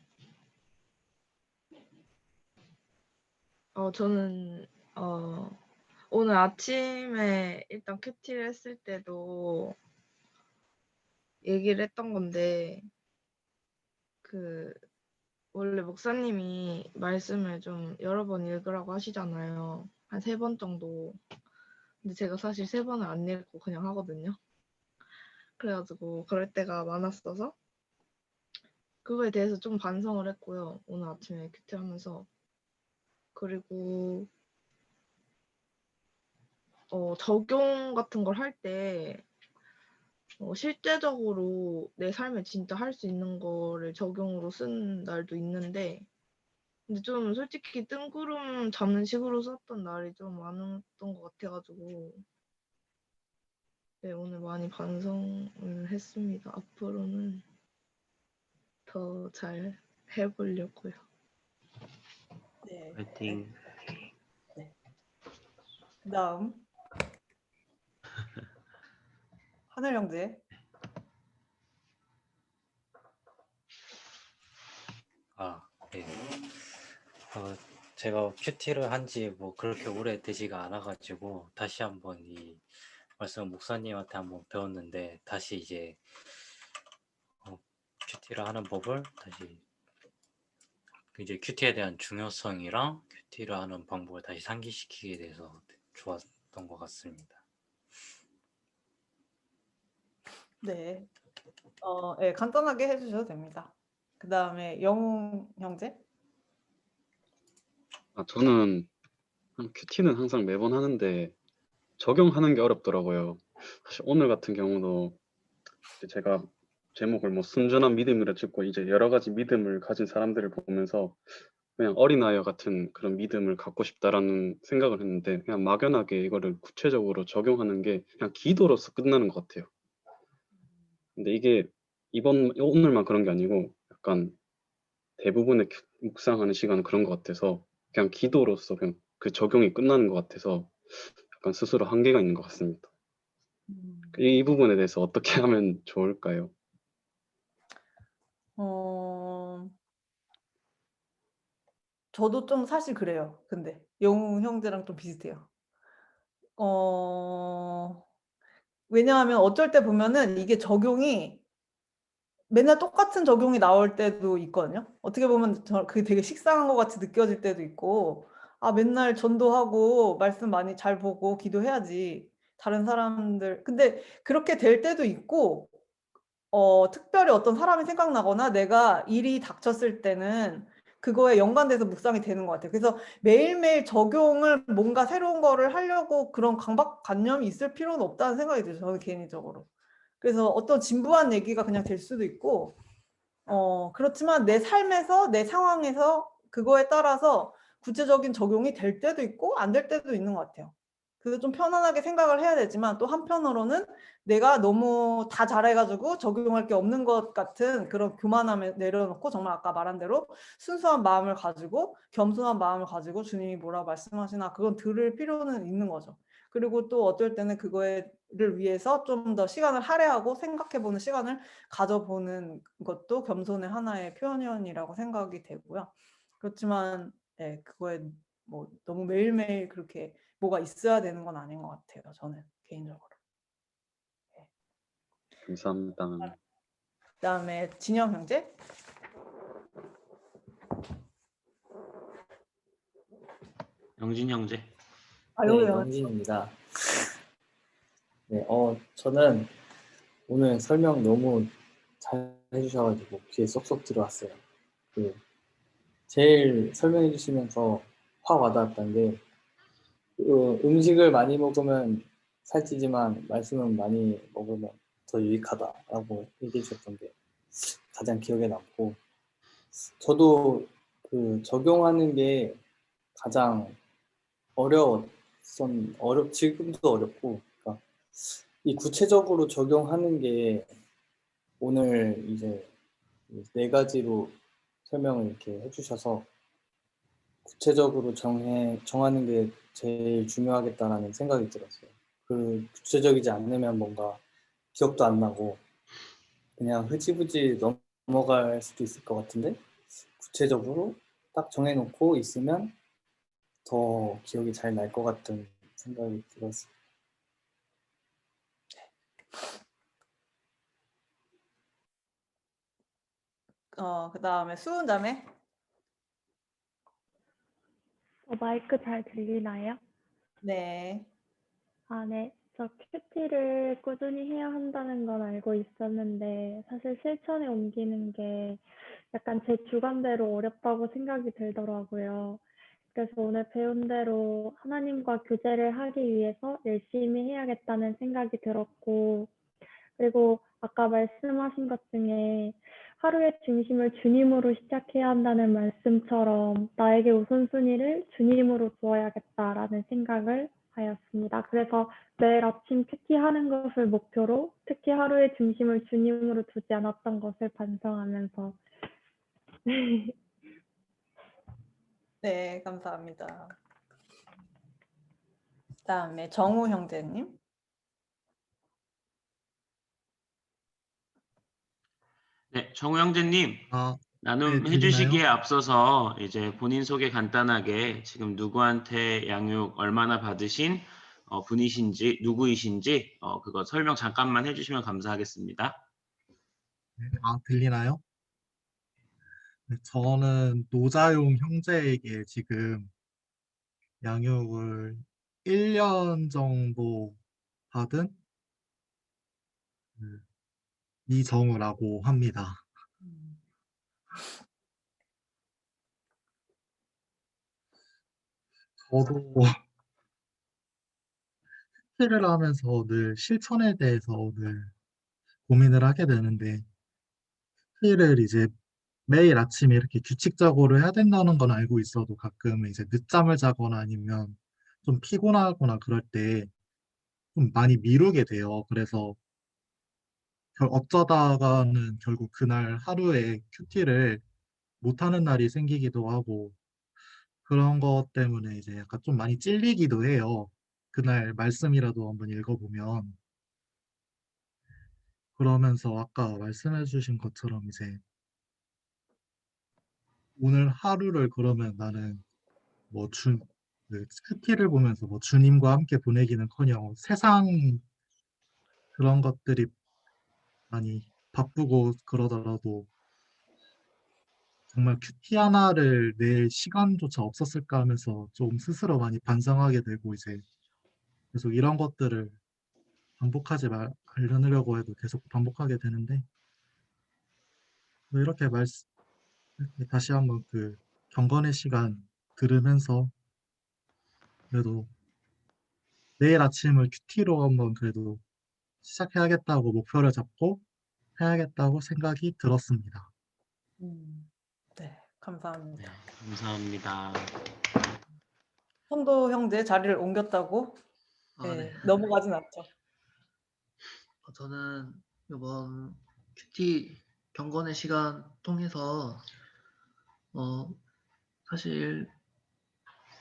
Speaker 3: 오늘 아침에 일단 큐티를 했을 때도 얘기를 했던 건데 원래 목사님이 말씀을 좀 여러 번 읽으라고 하시잖아요. 한 3번 정도. 근데 제가 사실 3번을 안 읽고 그냥 하거든요. 그래가지고 그럴 때가 많았어서 그거에 대해서 좀 반성을 했고요. 오늘 아침에 큐티 하면서. 그리고 적용 같은 걸 할 때 실제적으로 내 삶에 진짜 할 수 있는 거를 적용으로 쓴 날도 있는데 근데 좀 솔직히 뜬구름 잡는 식으로 썼던 날이 좀 많았던 것 같아가지고 네, 오늘 많이 반성을 했습니다. 앞으로는 더 잘 해보려고요.
Speaker 1: 네.
Speaker 2: 파이팅.
Speaker 1: 그다음 하늘 형제.
Speaker 4: 네. 제가 큐티를 한 지 뭐 그렇게 오래 되지가 않아가지고 다시 한번 이 말씀 목사님한테 한번 배웠는데 다시 이제 큐티를 하는 법을 다시 이제 큐티에 대한 중요성이랑 큐티를 하는 방법을 다시 상기시키게 돼서 좋았던 것 같습니다.
Speaker 1: 네. 네, 간단하게 해주셔도 됩니다. 그 다음에 영웅 형제.
Speaker 5: 저는 큐티는 항상 매번 하는데 적용하는 게 어렵더라고요. 사실 오늘 같은 경우도 이제 제가 제목을 뭐 순전한 믿음이라 짓고 이제 여러 가지 믿음을 가진 사람들을 보면서 그냥 어린아이와 같은 그런 믿음을 갖고 싶다라는 생각을 했는데 그냥 막연하게 이거를 구체적으로 적용하는 게 그냥 기도로서 끝나는 것 같아요. 근데 이게 오늘만 그런 게 아니고 약간 대부분의 묵상하는 시간은 그런 것 같아서 그냥 기도로서 그냥 그 적용이 끝나는 것 같아서 약간 스스로 한계가 있는 것 같습니다. 이 부분에 대해서 어떻게 하면 좋을까요?
Speaker 1: 저도 좀 사실 그래요. 근데 영웅 형제랑 좀 비슷해요. 왜냐하면 어쩔 때 보면은 이게 적용이 맨날 똑같은 적용이 나올 때도 있거든요. 어떻게 보면 그게 되게 식상한 것 같이 느껴질 때도 있고 맨날 전도하고 말씀 많이 잘 보고 기도해야지 다른 사람들 근데 그렇게 될 때도 있고 특별히 어떤 사람이 생각나거나 내가 일이 닥쳤을 때는 그거에 연관돼서 묵상이 되는 것 같아요. 그래서 매일매일 적용을 뭔가 새로운 거를 하려고 그런 강박관념이 있을 필요는 없다는 생각이 들어요. 저는 개인적으로. 그래서 어떤 진부한 얘기가 그냥 될 수도 있고 그렇지만 내 삶에서 내 상황에서 그거에 따라서 구체적인 적용이 될 때도 있고 안 될 때도 있는 것 같아요. 그래서 좀 편안하게 생각을 해야 되지만 또 한편으로는 내가 너무 다 잘해가지고 적용할 게 없는 것 같은 그런 교만함을 내려놓고 정말 아까 말한 대로 순수한 마음을 가지고 겸손한 마음을 가지고 주님이 뭐라 말씀하시나 그건 들을 필요는 있는 거죠. 그리고 또 어떨 때는 그거를 위해서 좀 더 시간을 할애하고 생각해보는 시간을 가져보는 것도 겸손의 하나의 표현이라고 생각이 되고요. 그렇지만 네, 그거에 뭐 너무 매일매일 그렇게 뭐가 있어야 되는 건 아닌 것 같아요. 저는 개인적으로. 네.
Speaker 5: 감사합니다.
Speaker 1: 그다음에 진영 형제.
Speaker 2: 영진 형제.
Speaker 6: 네,
Speaker 1: 여기
Speaker 6: 영진입니다. 네, 저는 오늘 설명 너무 잘 해주셔가지고 귀에 쏙쏙 들어왔어요. 제일 설명해 주시면서 확 와닿았던 게 음식을 많이 먹으면 살찌지만 말씀은 많이 먹으면 더 유익하다라고 얘기해 주셨던 게 가장 기억에 남고 저도 적용하는 게 가장 지금도 어렵고 그러니까 이 구체적으로 적용하는 게 오늘 이제 4가지로 설명을 이렇게 해주셔서 구체적으로 정하는 게 제일 중요하겠다라는 생각이 들었어요. 구체적이지 않으면 뭔가 기억도 안 나고 그냥 흐지부지 넘어갈 수도 있을 것 같은데 구체적으로 딱 정해놓고 있으면 더 기억이 잘 날 것 같은 생각이 들었어요.
Speaker 1: 그다음에 수은 자매.
Speaker 7: 마이크 잘 들리나요?
Speaker 1: 네.
Speaker 7: 아, 네. 저 큐티를 꾸준히 해야 한다는 건 알고 있었는데 사실 실천에 옮기는 게 약간 제 주관대로 어렵다고 생각이 들더라고요. 그래서 오늘 배운 대로 하나님과 교제를 하기 위해서 열심히 해야겠다는 생각이 들었고, 그리고 아까 말씀하신 것 중에 하루의 중심을 주님으로 시작해야 한다는 말씀처럼 나에게 우선순위를 주님으로 두어야겠다라는 생각을 하였습니다. 그래서 매일 아침 큐티하는 것을 목표로 특히 하루의 중심을 주님으로 두지 않았던 것을 반성하면서
Speaker 1: 네, 감사합니다. 그다음에 정우 형제님.
Speaker 2: 네, 정우 형제님
Speaker 8: 네,
Speaker 2: 나눔해
Speaker 8: 들리나요?
Speaker 2: 주시기에 앞서서 이제 본인 소개 간단하게 지금 누구한테 양육 얼마나 받으신 분이신지 누구이신지 그거 설명 잠깐만 해주시면 감사하겠습니다.
Speaker 8: 네, 들리나요? 네, 저는 노자용 형제에게 지금 양육을 1년 정도 받은 그 이정우라고 합니다. 저도 큐티를 하면서 늘 실천에 대해서 늘 고민을 하게 되는데, 큐티를 이제 매일 아침에 이렇게 규칙적으로 해야 된다는 건 알고 있어도 가끔 이제 늦잠을 자거나 아니면 좀 피곤하거나 그럴 때 좀 많이 미루게 돼요. 그래서 어쩌다가는 결국 그날 하루에 큐티를 못하는 날이 생기기도 하고, 그런 것 때문에 이제 약간 좀 많이 찔리기도 해요. 그날 말씀이라도 한번 읽어보면. 그러면서 아까 말씀해 주신 것처럼 이제 오늘 하루를 그러면 나는 뭐 그 큐티를 보면서 뭐 주님과 함께 보내기는커녕 세상 그런 것들이 많이 바쁘고 그러더라도 정말 큐티 하나를 낼 시간조차 없었을까 하면서 좀 스스로 많이 반성하게 되고, 이제 계속 이런 것들을 반복하지 말려고 해도 계속 반복하게 되는데, 이렇게 다시 한번 그 경건의 시간 들으면서 그래도 내일 아침을 큐티로 한번 그래도 시작해야겠다고 목표를 잡고 해야겠다고 생각이 들었습니다.
Speaker 1: 네, 감사합니다.
Speaker 2: 네, 감사합니다.
Speaker 1: 선도 형제 자리를 옮겼다고
Speaker 9: 네.
Speaker 1: 넘어가진 않죠.
Speaker 9: 저는 이번 큐티 경건의 시간 통해서 사실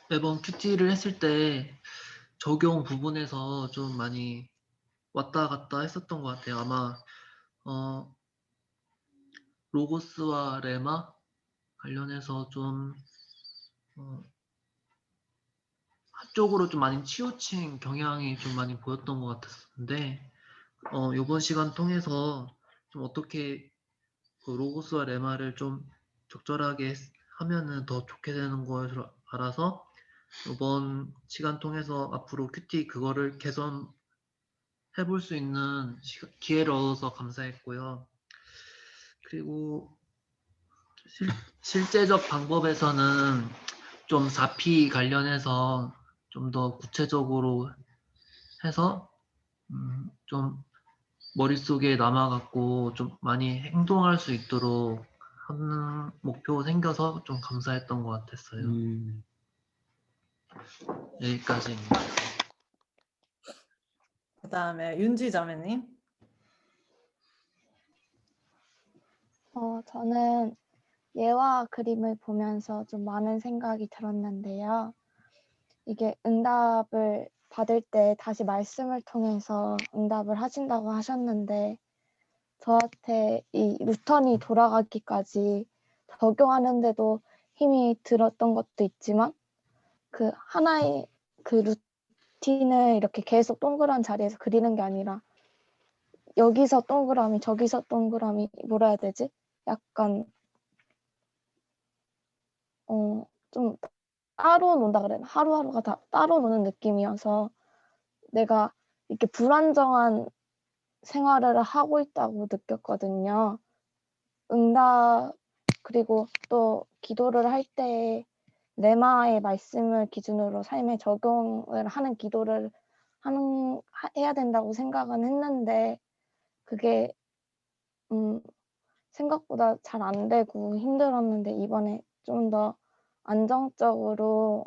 Speaker 9: 매번 큐티를 했을 때 적용 부분에서 좀 많이 왔다 갔다 했었던 것 같아요. 아마 로고스와 레마 관련해서 좀 한쪽으로 좀 많이 치우친 경향이 좀 많이 보였던 것 같았는데 이번 시간 통해서 좀 어떻게 그 로고스와 레마를 좀 적절하게 하면은 더 좋게 되는 걸 알아서 이번 시간 통해서 앞으로 큐티 그거를 개선해 볼 수 있는 기회를 얻어서 감사했고요. 그리고 실제적 방법에서는 좀 4P 관련해서 좀 더 구체적으로 해서 좀 머릿속에 남아갖고 좀 많이 행동할 수 있도록 하는 목표 생겨서 좀 감사했던 것 같았어요. 여기까지입니다.
Speaker 1: 그다음에 윤지 자매님.
Speaker 10: 저는 예화 그림을 보면서 좀 많은 생각이 들었는데요. 이게 응답을 받을 때 다시 말씀을 통해서 응답을 하신다고 하셨는데 저한테 이 루턴이 돌아가기까지 적용하는데도 힘이 들었던 것도 있지만 그 하나의 그 루틴을 이렇게 계속 동그란 자리에서 그리는 게 아니라 여기서 동그라미 저기서 동그라미 뭐라 해야 되지? 약간 좀 따로 논다 그래나? 하루하루가 다 따로 노는 느낌이어서 내가 이렇게 불안정한 생활을 하고 있다고 느꼈거든요. 응답 그리고 또 기도를 할 때 레마의 말씀을 기준으로 삶에 적용을 하는 기도를 해야 된다고 생각은 했는데 그게 생각보다 잘 안 되고 힘들었는데 이번에 좀 더 안정적으로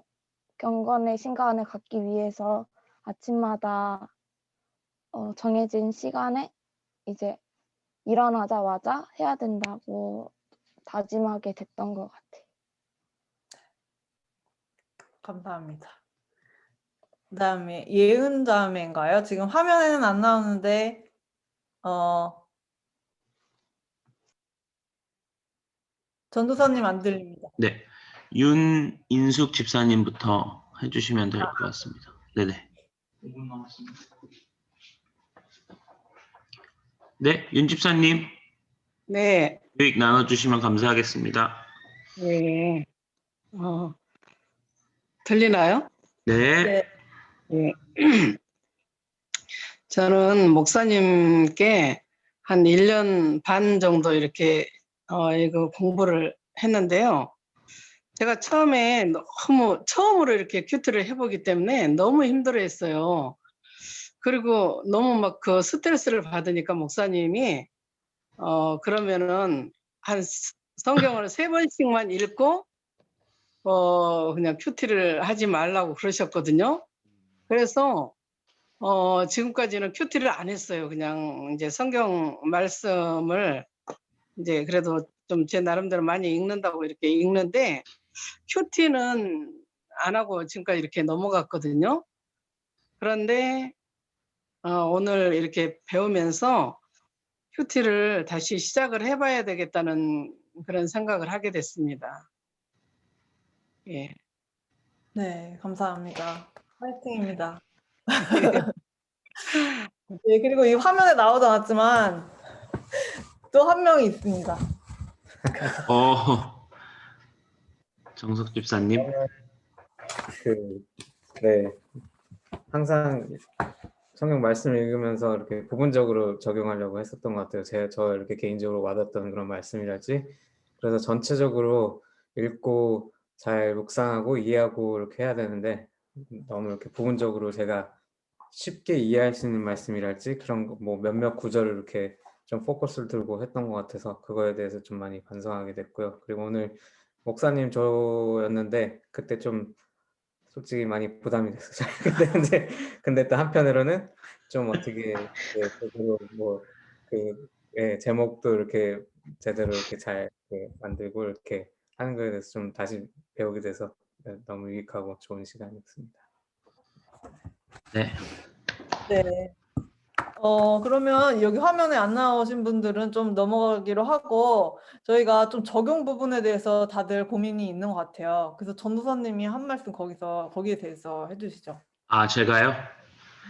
Speaker 10: 경건의 시간을 갖기 위해서 아침마다 정해진 시간에 이제 일어나자마자 해야 된다고 다짐하게 됐던 것 같아요.
Speaker 1: 감사합니다. 그다음에 예은 자매인가요? 지금 화면에는 안 나오는데 전도사님 안 들립니다.
Speaker 2: 네, 윤인숙 집사님부터 해주시면 될 것 같습니다. 네네. 5분 남았습니다. 네, 윤 집사님
Speaker 11: 네,
Speaker 2: 교육 나눠주시면 감사하겠습니다.
Speaker 11: 네. 들리나요?
Speaker 2: 네.
Speaker 1: 네.
Speaker 11: 예. 저는 목사님께 한 1년 반 정도 이렇게 이거 공부를 했는데요. 제가 처음으로 이렇게 큐티를 해보기 때문에 너무 힘들어했어요. 그리고 너무 막 그 스트레스를 받으니까 목사님이 그러면은 한 성경을 3번씩만 읽고 그냥 큐티를 하지 말라고 그러셨거든요. 그래서 지금까지는 큐티를 안 했어요. 그냥 이제 성경 말씀을 이제 그래도 좀 제 나름대로 많이 읽는다고 이렇게 읽는데 큐티는 안 하고 지금까지 이렇게 넘어갔거든요. 그런데 오늘 이렇게 배우면서 큐티를 다시 시작을 해봐야 되겠다는 그런 생각을 하게 됐습니다. 예.
Speaker 1: 네, 감사합니다. 화이팅입니다. 네, 그리고 이 화면에 나오지 않았지만 또 한 명이 있습니다.
Speaker 2: 정석 집사님.
Speaker 12: 네, 항상 성경 말씀을 읽으면서 이렇게 부분적으로 적용하려고 했었던 것 같아요. 저 이렇게 개인적으로 와닿았던 그런 말씀이랄지. 그래서 전체적으로 읽고 잘 묵상하고 이해하고 이렇게 해야 되는데 너무 이렇게 부분적으로 제가 쉽게 이해할 수 있는 말씀이랄지 그런 거 뭐 몇몇 구절을 이렇게 좀 포커스를 두고 했던 것 같아서 그거에 대해서 좀 많이 반성하게 됐고요. 그리고 오늘 목사님 조였는데 그때 좀 솔직히 많이 부담이 됐어요. 근데 또 한편으로는 좀 어떻게 제대로 제목도 이렇게 제대로 이렇게 잘 만들고 이렇게 하는 거에 대해서 좀 다시 배우게 돼서 너무 유익하고 좋은 시간이었습니다.
Speaker 2: 네.
Speaker 1: 네. 그러면 여기 화면에 안 나오신 분들은 좀 넘어가기로 하고 저희가 좀 적용 부분에 대해서 다들 고민이 있는 것 같아요. 그래서 전도사님이 한 말씀 거기에 대해서 해주시죠.
Speaker 2: 아, 제가요?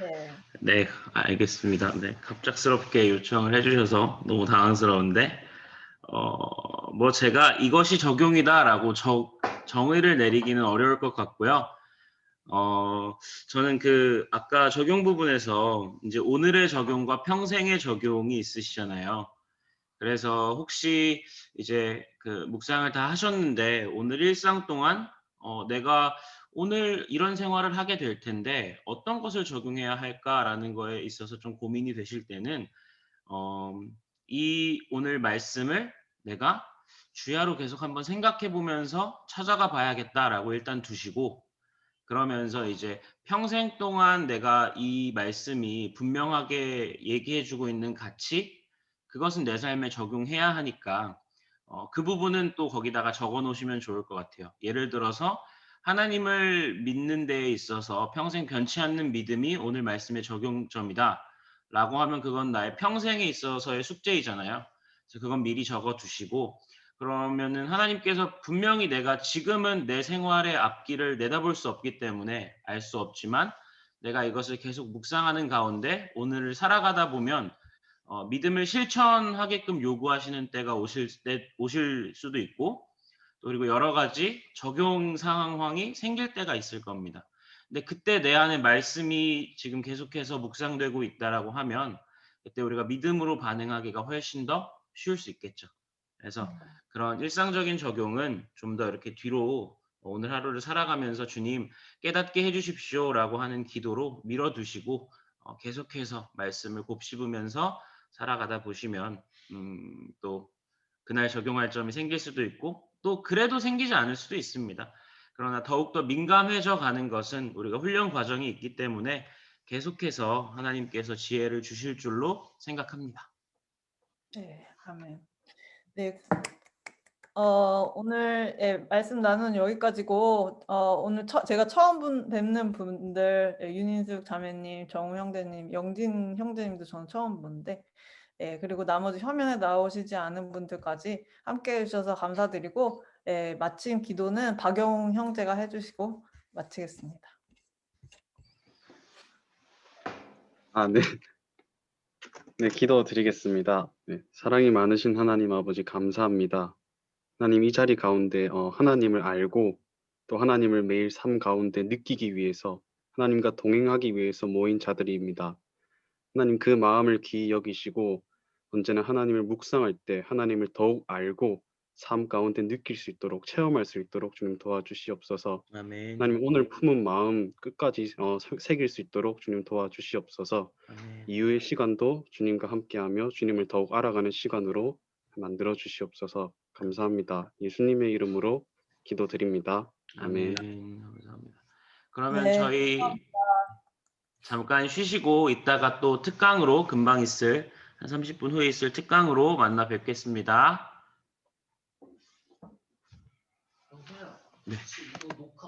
Speaker 1: 네.
Speaker 2: 네, 알겠습니다. 네, 갑작스럽게 요청을 해주셔서 너무 당황스러운데, 뭐 제가 이것이 적용이다라고 정의를 내리기는 어려울 것 같고요. 저는 아까 적용 부분에서 이제 오늘의 적용과 평생의 적용이 있으시잖아요. 그래서 혹시 이제 묵상을 다 하셨는데 오늘 일상 동안 내가 오늘 이런 생활을 하게 될 텐데 어떤 것을 적용해야 할까라는 거에 있어서 좀 고민이 되실 때는 이 오늘 말씀을 내가 주야로 계속 한번 생각해 보면서 찾아가 봐야겠다라고 일단 두시고 그러면서 이제 평생 동안 내가 이 말씀이 분명하게 얘기해주고 있는 가치, 그것은 내 삶에 적용해야 하니까 그 부분은 또 거기다가 적어 놓으시면 좋을 것 같아요. 예를 들어서 하나님을 믿는 데에 있어서 평생 변치 않는 믿음이 오늘 말씀의 적용점이다 라고 하면 그건 나의 평생에 있어서의 숙제이잖아요. 그래서 그건 미리 적어 두시고, 그러면은 하나님께서 분명히 내가 지금은 내 생활의 앞길을 내다볼 수 없기 때문에 알 수 없지만 내가 이것을 계속 묵상하는 가운데 오늘을 살아가다 보면 믿음을 실천하게끔 요구하시는 때가 오실 수도 있고, 또 그리고 여러 가지 적용 상황이 생길 때가 있을 겁니다. 근데 그때 내 안에 말씀이 지금 계속해서 묵상되고 있다라고 하면 그때 우리가 믿음으로 반응하기가 훨씬 더 쉬울 수 있겠죠. 그래서 그런 일상적인 적용은 좀 더 이렇게 뒤로 오늘 하루를 살아가면서 주님 깨닫게 해주십시오라고 하는 기도로 밀어두시고 계속해서 말씀을 곱씹으면서 살아가다 보시면 또 그날 적용할 점이 생길 수도 있고 또 그래도 생기지 않을 수도 있습니다. 그러나 더욱더 민감해져 가는 것은 우리가 훈련 과정이 있기 때문에 계속해서 하나님께서 지혜를 주실 줄로 생각합니다.
Speaker 1: 네, 아멘. 네, 오늘 말씀 나누는 여기까지고 오늘 제가 처음 뵙는 분들 윤인숙 자매님, 정우 형제님, 영진 형제님도 저는 처음 보는데 그리고 나머지 화면에 나오시지 않은 분들까지 함께 해주셔서 감사드리고 마침 기도는 박영 형제가 해주시고 마치겠습니다.
Speaker 5: 네. 네, 기도 드리겠습니다. 네, 사랑이 많으신 하나님 아버지 감사합니다. 하나님 이 자리 가운데 하나님을 알고 또 하나님을 매일 삶 가운데 느끼기 위해서 하나님과 동행하기 위해서 모인 자들입니다. 하나님 그 마음을 귀히 여기시고 언제나 하나님을 묵상할 때 하나님을 더욱 알고 삶 가운데 느낄 수 있도록 체험할 수 있도록 주님 도와주시옵소서.
Speaker 2: 아멘.
Speaker 5: 하나님 오늘 품은 마음 끝까지 새길 수 있도록 주님 도와주시옵소서.
Speaker 2: 아멘.
Speaker 5: 이후의 시간도 주님과 함께하며 주님을 더욱 알아가는 시간으로 만들어 주시옵소서. 감사합니다. 예수님의 이름으로 기도드립니다. 아멘.
Speaker 2: 아멘. 감사합니다. 그러면
Speaker 1: 네,
Speaker 2: 저희 잠깐 쉬시고 이따가 또 특강으로 금방 있을 한 30분 후에 있을 특강으로 만나 뵙겠습니다.
Speaker 9: 영태야,
Speaker 2: 네.
Speaker 9: 이거 녹화